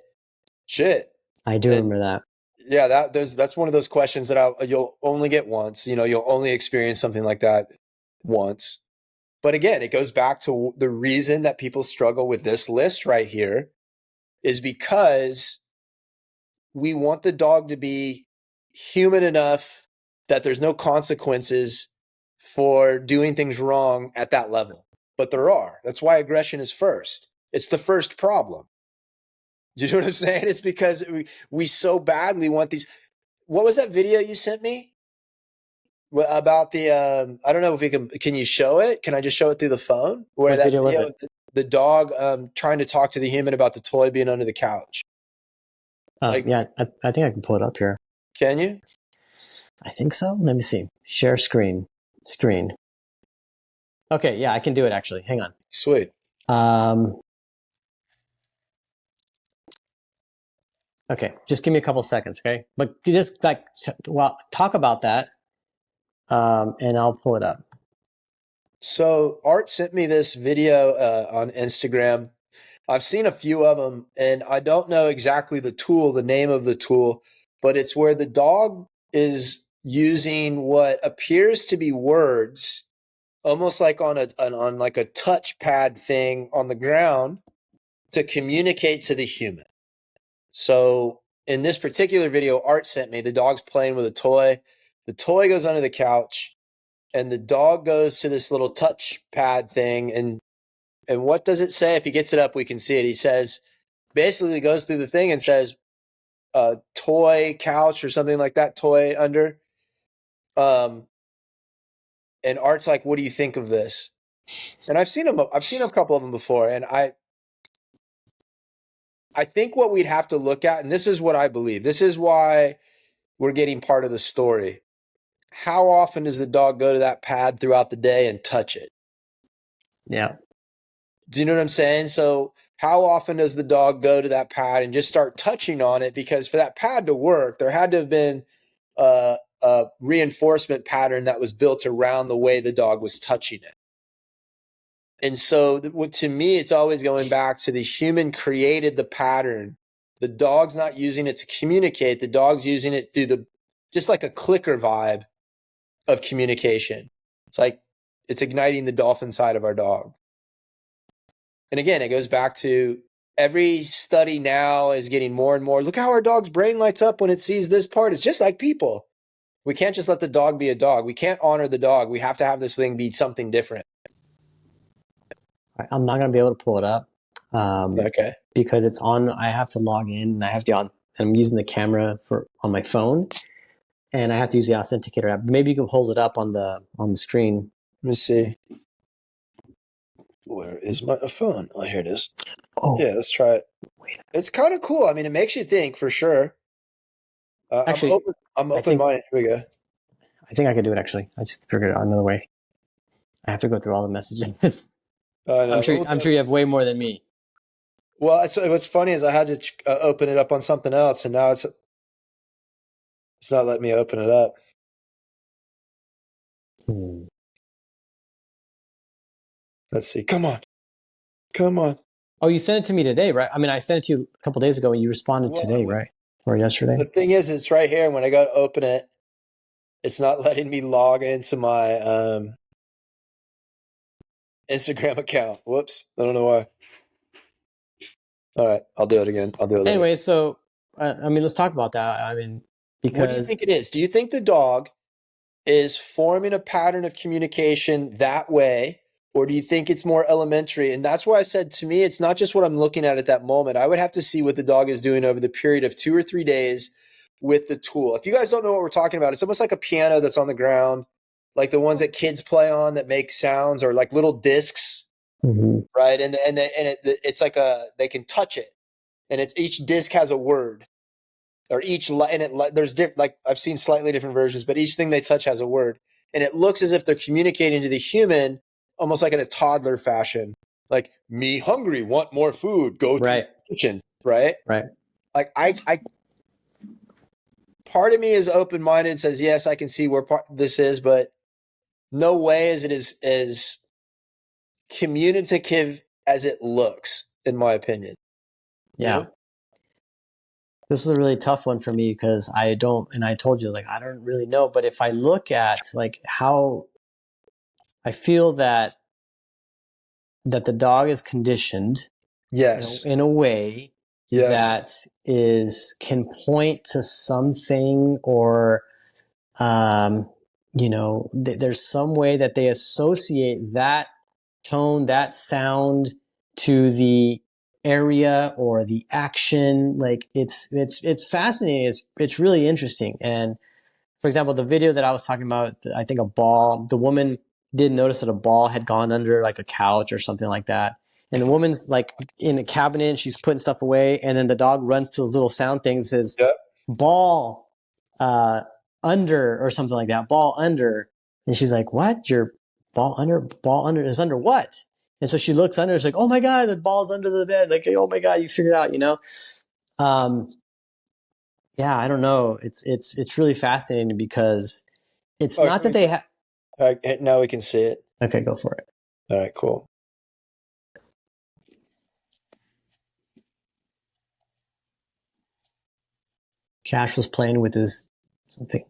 I do remember that. Yeah, that's one of those questions that you'll only get once. You'll only experience something like that once. But again, it goes back to the reason that people struggle with this list right here is because we want the dog to be human enough that there's no consequences for doing things wrong at that level. But there are. That's why aggression is first. It's the first problem. Do you know what I'm saying? It's because we so badly want these. What was that video you sent me? About the I don't know if we can you show it? Can I just show it through the phone? Where what video was it? The dog trying to talk to the human about the toy being under the couch. Yeah, I think I can pull it up here. Can you? I think so. Let me see. Share screen. Okay, yeah, I can do it actually. Hang on. Sweet. Okay, just give me a couple seconds, okay? But you just talk about that, and I'll pull it up. So Art sent me this video on Instagram. I've seen a few of them, and I don't know exactly the name of the tool, but it's where the dog is using what appears to be words, almost like on like a touchpad thing on the ground, to communicate to the human. So in this particular video Art sent me, the dog's playing with a toy. The toy goes under the couch, and the dog goes to this little touchpad thing, and what does it say? If he gets it up, we can see it. He says, basically goes through the thing and says, toy couch or something like that, toy under. And Art's like, what do you think of this? And I've seen a couple of them before, and I think what we'd have to look at, and this is what I believe, this is why we're getting part of the story. How often does the dog go to that pad throughout the day and touch it? Yeah. Do you know what I'm saying? So how often does the dog go to that pad and just start touching on it? Because for that pad to work, there had to have been a reinforcement pattern that was built around the way the dog was touching it. And so to me, it's always going back to the human created the pattern. The dog's not using it to communicate. The dog's using it through just like a clicker vibe of communication. It's igniting the dolphin side of our dog. And again, it goes back to every study now is getting more and more. Look how our dog's brain lights up when it sees this part. It's just like people. We can't just let the dog be a dog. We can't honor the dog. We have to have this thing be something different. I'm not going to be able to pull it up. Okay. Because it's on, I have to log in and I have to, I'm using the camera on my phone and I have to use the authenticator app. Maybe you can hold it up on the screen. Let me see. Where is my phone? Oh, here it is. Oh, yeah, let's try it. It's kind of cool. I mean, it makes you think for sure. Actually, I'm open-minded. Here we go. I think I could do it. Actually, I just figured out another way. I have to go through all the messages. No, I'm sure you have way more than me. Well, what's funny is I had to open it up on something else, and now it's not letting me open it up. Let's see. Come on. Oh, you sent it to me today, right? I mean, I sent it to you a couple days ago, and you responded today, right? Or yesterday? The thing is, it's right here. And when I go to open it, it's not letting me log into my Instagram account. Whoops. I don't know why. All right. I'll do it again. I'll do it later. Anyway, so, I mean, let's talk about that. I mean, because... What do you think it is? Do you think the dog is forming a pattern of communication that way? Or do you think it's more elementary? And that's why I said, to me, it's not just what I'm looking at that moment. I would have to see what the dog is doing over the period of 2 or 3 days with the tool. If you guys don't know what we're talking about, it's almost like a piano that's on the ground, like the ones that kids play on that make sounds, or like little discs, right? And it's like they can touch it, and each disc has a word, or there's like I've seen slightly different versions, but each thing they touch has a word, and it looks as if they're communicating to the human, almost like in a toddler fashion, like me hungry, want more food, go to the kitchen, right? Right. Like I part of me is open-minded, says, yes, I can see where this is, but no way is it as communicative as it looks, in my opinion. Yeah. You know? This is a really tough one for me because I told you, like, I don't really know, but if I look at like how I feel that the dog is conditioned, yes, in a way that can point to something, or there's some way that they associate that tone, that sound, to the area or the action. Like it's fascinating. It's really interesting. And for example, the video that I was talking about, I think the woman did notice that a ball had gone under like a couch or something like that. And the woman's like in a cabinet, she's putting stuff away. And then the dog runs to those little sound things, says, ball, under, or something like that, ball under. And she's like, what? Your ball under is under what? And so she looks under, it's like, oh my God, the ball's under the bed. Like, oh my God, you figured it out, Yeah, I don't know. It's really fascinating because it's not that they have. Now we can see it. Okay, go for it. All right, cool. Cash was playing with his something.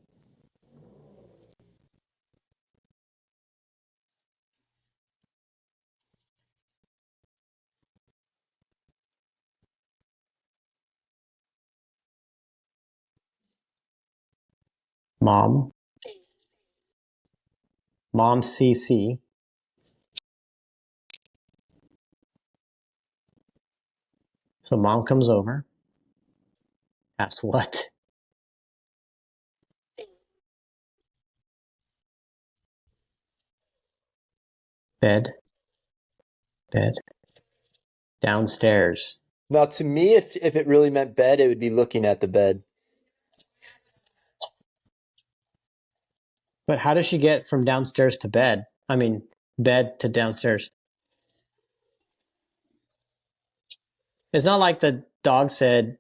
Mom CC. So mom comes over, asks what? Bed. Downstairs. Now, to me, if it really meant bed, it would be looking at the bed. But how does she get from downstairs to bed? I mean, bed to downstairs. It's not like the dog said,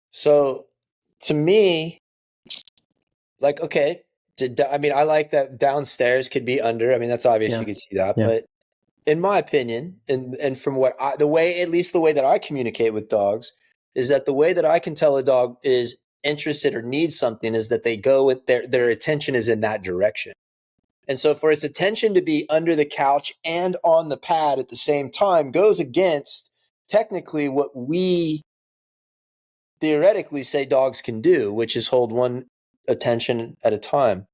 so to me, like, okay, I like that downstairs could be under. I mean, that's obvious. You could see that. Yeah. But in my opinion, and from at least the way that I communicate with dogs, is that the way that I can tell a dog is interested or needs something is that they go with their attention is in that direction. And so for its attention to be under the couch and on the pad at the same time goes against technically what we theoretically say dogs can do, which is hold one attention at a time,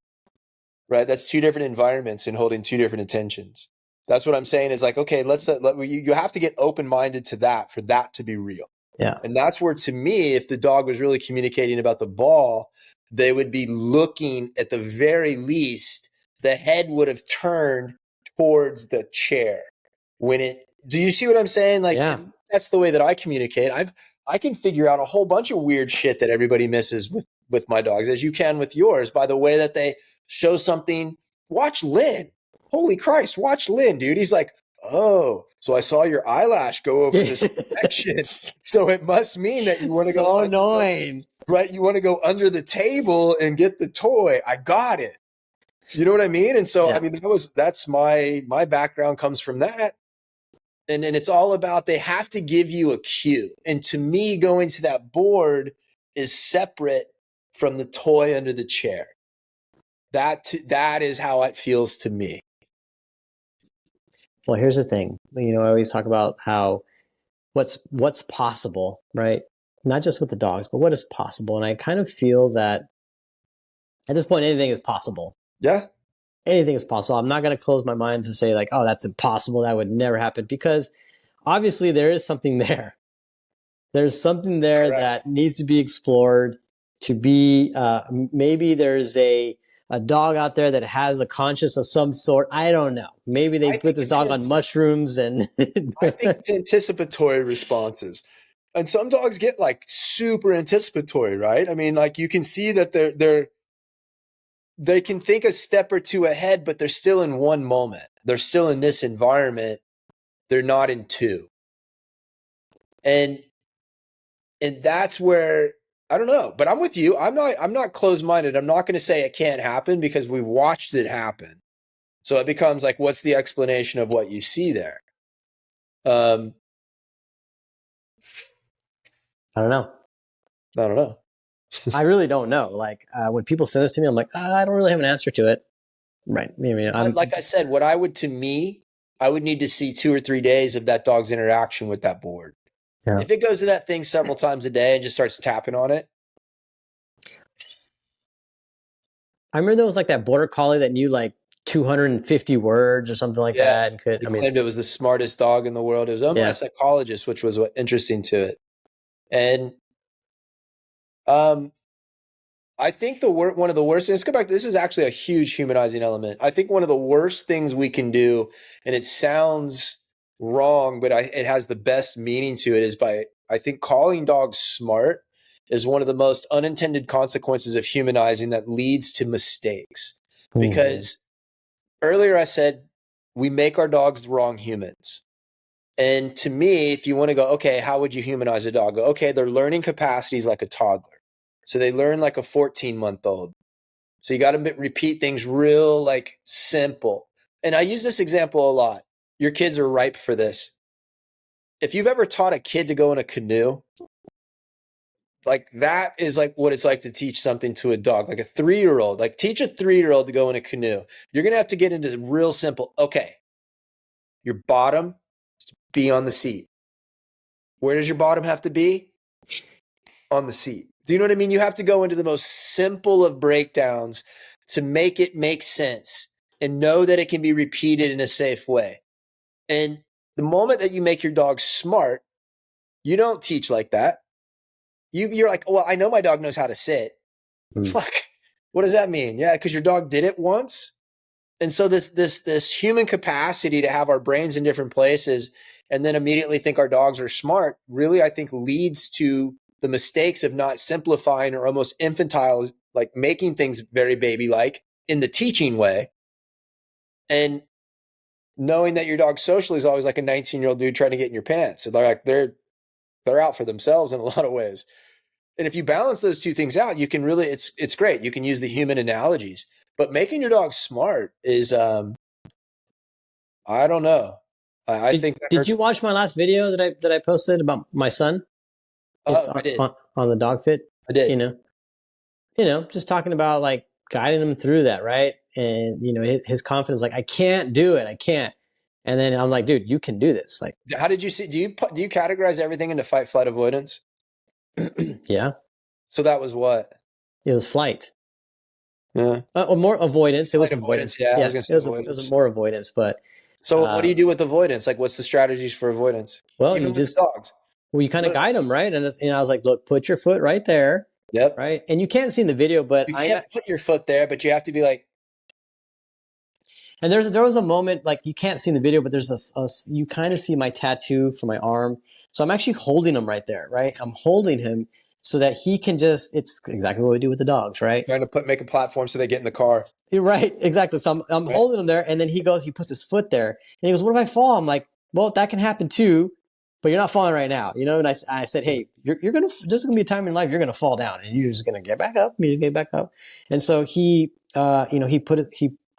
right? That's two different environments and holding two different attentions. That's what I'm saying is like, okay, you have to get open-minded to that for that to be real. Yeah. And that's where, to me, if the dog was really communicating about the ball, they would be looking at the very least, the head would have turned towards the chair. Do you see what I'm saying? Like, yeah. That's the way that I communicate. I can figure out a whole bunch of weird shit that everybody misses with my dogs, as you can with yours, by the way that they show something. Watch Lynn. Holy Christ, watch Lynn, dude. He's like, oh, so I saw your eyelash go over this direction. So it must mean that you want to go. So annoying. Right? You want to go under the table and get the toy. I got it. You know what I mean? And so, Yeah. I mean, that's my background comes from that. And then it's all about, they have to give you a cue. And to me, going to that board is separate from the toy under the chair. That is how it feels to me. Well, here's the thing. I always talk about how what's possible, right? Not just with the dogs, but what is possible. And I kind of feel that at this point, anything is possible. Yeah. Anything is possible. I'm not going to close my mind to say like, oh, that's impossible. That would never happen, because obviously there is something there. There's something there that needs to be explored. To be maybe there's a dog out there that has a conscience of some sort. I don't know. Maybe they put this dog on mushrooms and I think it's anticipatory responses. And some dogs get like super anticipatory, right? I mean, like you can see that they can think a step or two ahead, but they're still in one moment. They're still in this environment. They're not in two. And that's where, I don't know, but I'm with you. I'm not closed-minded. I'm not going to say it can't happen because we watched it happen. So it becomes like, what's the explanation of what you see there? I don't know. I really don't know. Like when people send this to me, I'm like, I don't really have an answer to it. Right. Like I said, I would need to see 2 or 3 days of that dog's interaction with that board. Yeah. If it goes to that thing several times a day and just starts tapping on it. I remember there was like that border collie that knew like 250 words or something like that. And claimed it was the smartest dog in the world. It was owned by a psychologist, which was interesting to it. And I think one of the worst things, let's go back, this is actually a huge humanizing element. I think one of the worst things we can do, and it sounds wrong, but it has the best meaning to it, is I think calling dogs smart is one of the most unintended consequences of humanizing that leads to mistakes. Mm-hmm. Because earlier I said, we make our dogs the wrong humans. And to me, if you want to go, okay, how would you humanize a dog? Go, okay, their learning capacity is like a toddler. So they learn like a 14-month-old. So you got to repeat things real, like simple. And I use this example a lot. Your kids are ripe for this. If you've ever taught a kid to go in a canoe, like that is like what it's like to teach something to a dog, like a 3-year-old. Like teach a 3-year-old to go in a canoe. You're going to have to get into real simple. Okay, your bottom is to be on the seat. Where does your bottom have to be? On the seat. Do you know what I mean? You have to go into the most simple of breakdowns to make it make sense and know that it can be repeated in a safe way. And the moment that you make your dog smart, you don't teach like that. You're like, well, I know my dog knows how to sit. Fuck. What does that mean? Yeah, because your dog did it once. And so this human capacity to have our brains in different places and then immediately think our dogs are smart really, I think, leads to the mistakes of not simplifying or almost infantile, like making things very baby-like in the teaching way. And knowing that your dog socially is always like a 19-year-old dude trying to get in your pants. And they're out for themselves in a lot of ways. And if you balance those two things out, you can really, it's great. You can use the human analogies, but making your dog smart is, I don't know. I think. Did you watch my last video that I posted about my son? It's I did. On the dog fit. I did. You know, just talking about like guiding him through that, right? And, you know, his confidence, like, I can't do it. I can't. And then I'm like, dude, you can do this. Like, How did you see? Do you categorize everything into fight, flight, avoidance? yeah, So that was what? it was flight. Yeah. Or more avoidance. It was Flight avoidance. Yeah, I Yeah, was gonna say it was avoidance. more avoidance. But So what do you do with avoidance? Like, what's the strategies for avoidance? well, Even you with just the dogs. you kind of guide them, right? And I was like, look, put your foot right there, Yep. right? And you can't see in the video, but You can't put your foot there, but you have to be like. And there was a moment, like, you can't see in the video, but there's you kind of see my tattoo for my arm. So I'm actually holding him right there, right? I'm holding him so that he can it's exactly what we do with the dogs, right? Trying to make a platform so they get in the car. You're right, exactly. So I'm holding him there, and then he puts his foot there, and he goes, "What if I fall?" I'm like, "Well, that can happen too, but you're not falling right now, you know." And I said, "Hey, there's gonna be a time in life you're gonna fall down, and you're just gonna get back up, And so he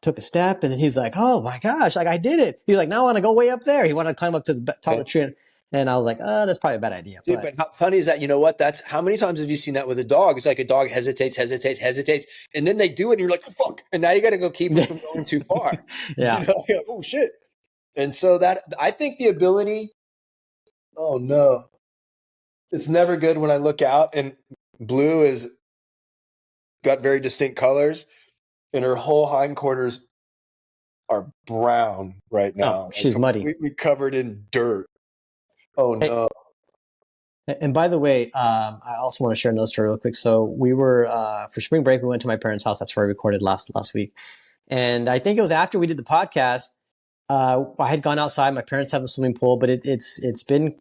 took a step, and then he's like, "Oh my gosh, like, I did it." He's like, "Now I want to go way up there." He wanted to climb up to the top of the tree. And I was like, "Oh, that's probably a bad idea." Dude, but how funny is that? You know what? That's how many times have you seen that with a dog? It's like a dog hesitates, and then they do it, and you're like, "Oh, fuck!" And now you got to go keep it from going too far. Yeah. You know? You're like, oh shit! And so that I think the ability. Oh no, it's never good when I look out and Blue is got very distinct colors, and her whole hindquarters are brown right now. Oh, she's muddy, completely covered in dirt. Oh no. And by the way, I also want to share another story real quick. So we were for spring break. We went to my parents' house. That's where I recorded last week. And I think it was after we did the podcast. I had gone outside. My parents have a swimming pool, but the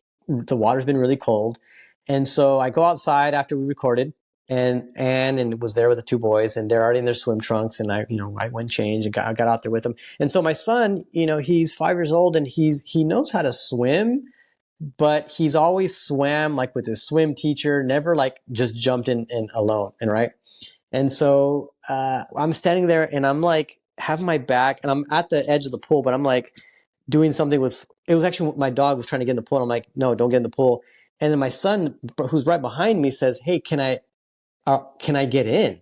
water's been really cold. And so I go outside after we recorded, and was there with the two boys, and they're already in their swim trunks. And I went and changed and I got out there with them. And so my son, he's 5 years old, and he knows how to swim. But he's always swam like with his swim teacher, never like just jumped in alone. And right. And so I'm standing there, and I'm like, have my back, and I'm at the edge of the pool, but I'm like doing something it was actually my dog was trying to get in the pool. And I'm like, no, don't get in the pool. And then my son, who's right behind me, says, "Hey, can I get in?"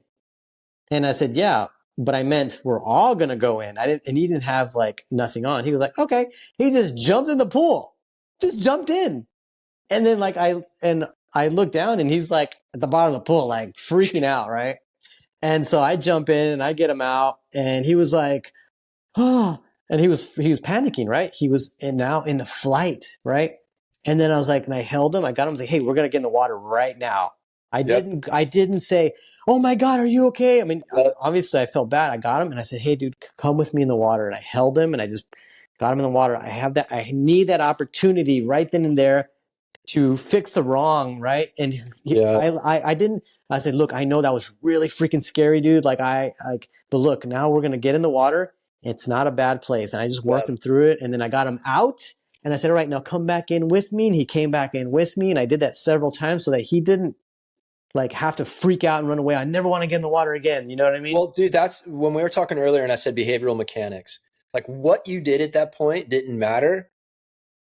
And I said, "Yeah, but I meant we're all going to go in." And he didn't have like nothing on. He was like, "Okay." He just jumped in the pool. Just jumped in. And then I look down, and he's like at the bottom of the pool, like freaking out, right? And so I jump in and I get him out, and he was like, "Oh," and he was panicking, right? He was now in a flight, right? And then I was like, and I held him, I got him, I was like, "Hey, we're going to get in the water right now." I didn't say, "Oh my God, are you okay?" I mean, obviously I felt bad. I got him, and I said, "Hey dude, come with me in the water." And I held him, and I just got him in the water. I need that opportunity right then and there to fix a wrong, right? And I said, "Look, I know that was really freaking scary, dude. But look, now we're gonna get in the water. It's not a bad place." And I just worked him through it, and then I got him out, and I said, "All right, now come back in with me." And he came back in with me, and I did that several times so that he didn't like have to freak out and run away. I never want to get in the water again. You know what I mean? Well, dude, that's when we were talking earlier, and I said behavioral mechanics. Like, what you did at that point didn't matter.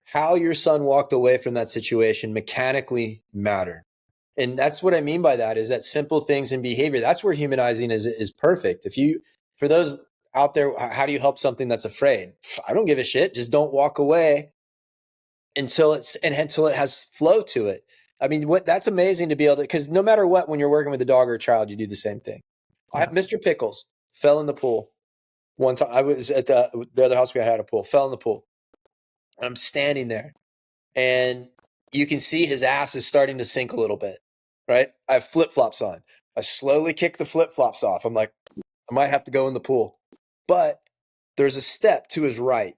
How your son walked away from that situation mechanically mattered. And that's what I mean by that, is that simple things in behavior. That's where humanizing is perfect. For those out there, how do you help something that's afraid? I don't give a shit. Just don't walk away until it has flow to it. I mean, that's amazing to be able to, because no matter what, when you're working with a dog or a child, you do the same thing. Yeah. Mr. Pickles fell in the pool. One time I was at the other house we had a pool, fell in the pool. And I'm standing there, and you can see his ass is starting to sink a little bit, right? I have flip-flops on. I slowly kick the flip-flops off. I'm like, I might have to go in the pool. But there's a step to his right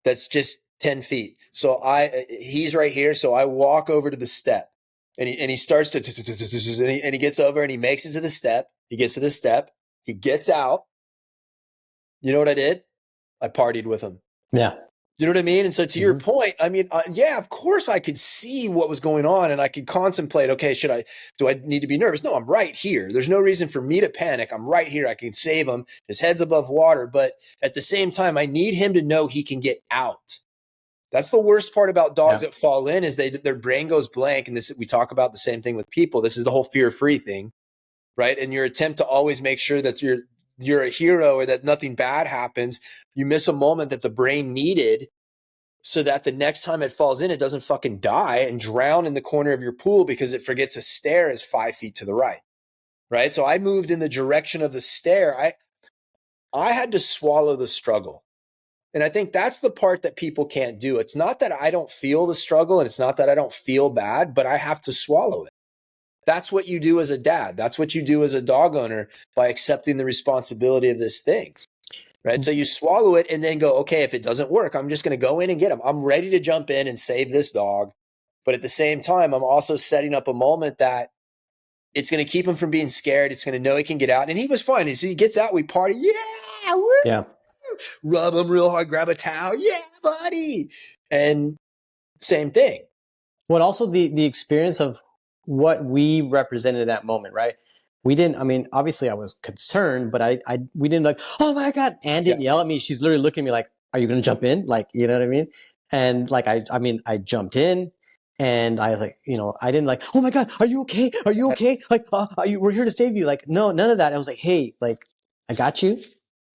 that's just 10 feet. So he's right here. So I walk over to the step, and he starts to, and he gets over, and he makes it to the step. He gets to the step. He gets out. You know what I did? I partied with him. Yeah. You know what I mean? And so to your point, I mean, yeah, of course I could see what was going on, and I could contemplate, okay, do I need to be nervous? No, I'm right here. There's no reason for me to panic. I'm right here. I can save him. His head's above water. But at the same time, I need him to know he can get out. That's the worst part about dogs that fall in, is their brain goes blank. And we talk about the same thing with people. This is the whole fear-free thing, right? And your attempt to always make sure that you're a hero or that nothing bad happens. You miss a moment that the brain needed so that the next time it falls in, it doesn't fucking die and drown in the corner of your pool because it forgets a stair is 5 feet to the right. Right. So I moved in the direction of the stair. I had to swallow the struggle. And I think that's the part that people can't do. It's not that I don't feel the struggle and it's not that I don't feel bad, but I have to swallow it. That's what you do as a dad. That's what you do as a dog owner by accepting the responsibility of this thing. Right. So you swallow it and then go, okay, if it doesn't work, I'm just going to go in and get him. I'm ready to jump in and save this dog. But at the same time, I'm also setting up a moment that it's going to keep him from being scared. It's going to know he can get out. And he was fine. So he gets out, we party. Yeah. Woo! Yeah. Rub him real hard, grab a towel. Yeah, buddy. And same thing. Well, also the experience of what we represented at that moment, right? We didn't, I mean, obviously I was concerned, but we didn't like, oh my God, Ann didn't yell at me. She's literally looking at me like, are you going to jump in? Like, you know what I mean? And like, I jumped in and I was like, I didn't like, oh my God, are you okay? Are you okay? Like, we're here to save you. Like, no, none of that. I was like, hey, like, I got you.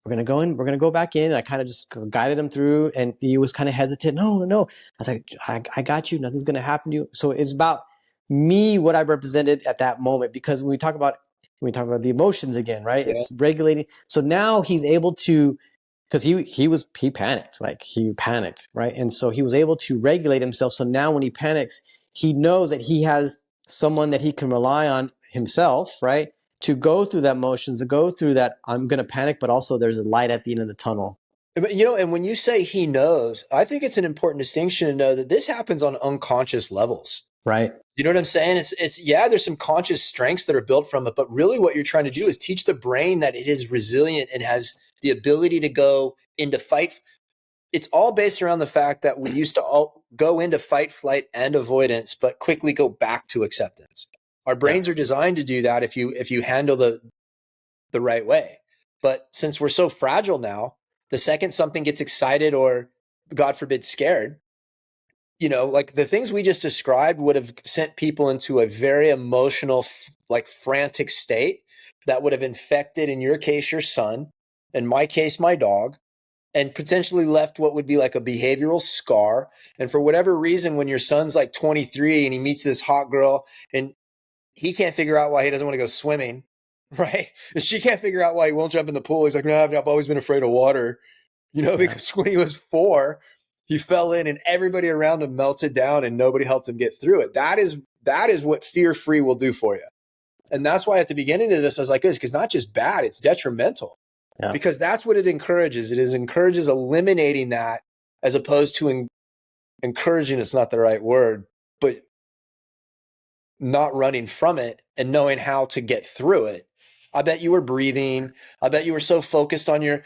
We're going to go in. We're going to go back in. And I kind of just guided him through and he was kind of hesitant. No. I was like, I got you. Nothing's going to happen to you. So it's about me, what I represented at that moment, because when we talk about the emotions again, right? Yeah. It's regulating. So now he's able to, because he panicked, right? And so he was able to regulate himself. So now when he panics, he knows that he has someone that he can rely on himself, right? To go through that motions, to go through that, I'm going to panic, but also there's a light at the end of the tunnel. But, and when you say he knows, I think it's an important distinction to know that this happens on unconscious levels. Right. You know what I'm saying? It's there's some conscious strengths that are built from it, but really what you're trying to do is teach the brain that it is resilient and has the ability to go into fight. It's all based around the fact that we used to all go into fight, flight, and avoidance, but quickly go back to acceptance. Our brains are designed to do that if you handle the right way. But since we're so fragile now, the second something gets excited or, God forbid, scared, like the things we just described would have sent people into a very emotional, like frantic state that would have infected, in your case, your son, in my case, my dog, and potentially left what would be like a behavioral scar. And for whatever reason, when your son's like 23 and he meets this hot girl and he can't figure out why he doesn't want to go swimming, right? And she can't figure out why he won't jump in the pool. He's like, no, I've always been afraid of water, because when he was 4, he fell in and everybody around him melted down and nobody helped him get through it. That is what fear-free will do for you. And that's why at the beginning of this, I was like, this, because not just bad, it's detrimental. Yeah. Because that's what it encourages. It encourages eliminating that as opposed to encouraging, it's not the right word, but not running from it and knowing how to get through it. I bet you were breathing. I bet you were so focused on your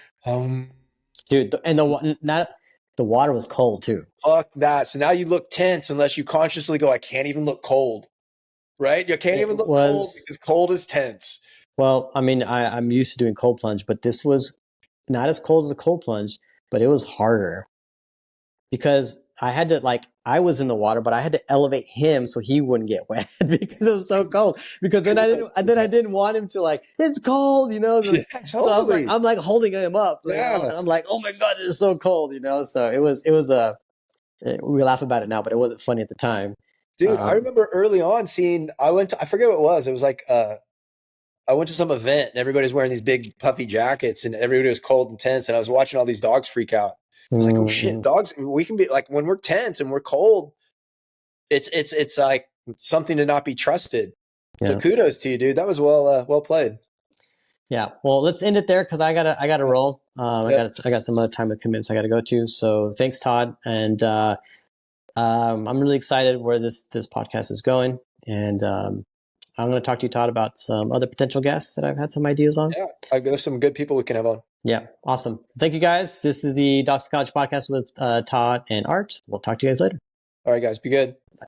dude, and the water was cold too. Fuck that. So now you look tense unless you consciously go, I can't even look cold. Right? You can't even look cold because cold is tense. Well, I mean, I'm used to doing cold plunge, but this was not as cold as a cold plunge, but it was harder because I had to I was in the water, but I had to elevate him so he wouldn't get wet because it was so cold. Because then I didn't want him to it's cold, So, yeah, totally. So I'm like holding him up, and I'm like, oh my God, this is so cold, So it was we laugh about it now, but it wasn't funny at the time. Dude, I remember early on I forget what it was. It was like I went to some event and everybody's wearing these big puffy jackets and everybody was cold and tense. And I was watching all these dogs freak out. I was like, oh shit, dogs, we can be like, when we're tense and we're cold, it's like something to not be trusted. Yeah. So kudos to you, dude. That was well played. Yeah. Well, let's end it there because I gotta roll. I got some other time commitments I gotta go to. So thanks, Todd. And I'm really excited where this podcast is going. And I'm going to talk to you, Todd, about some other potential guests that I've had some ideas on. Yeah, there's some good people we can have on. Yeah, awesome. Thank you, guys. This is the Dog Psychology Podcast with Todd and Art. We'll talk to you guys later. All right, guys. Be good. Bye.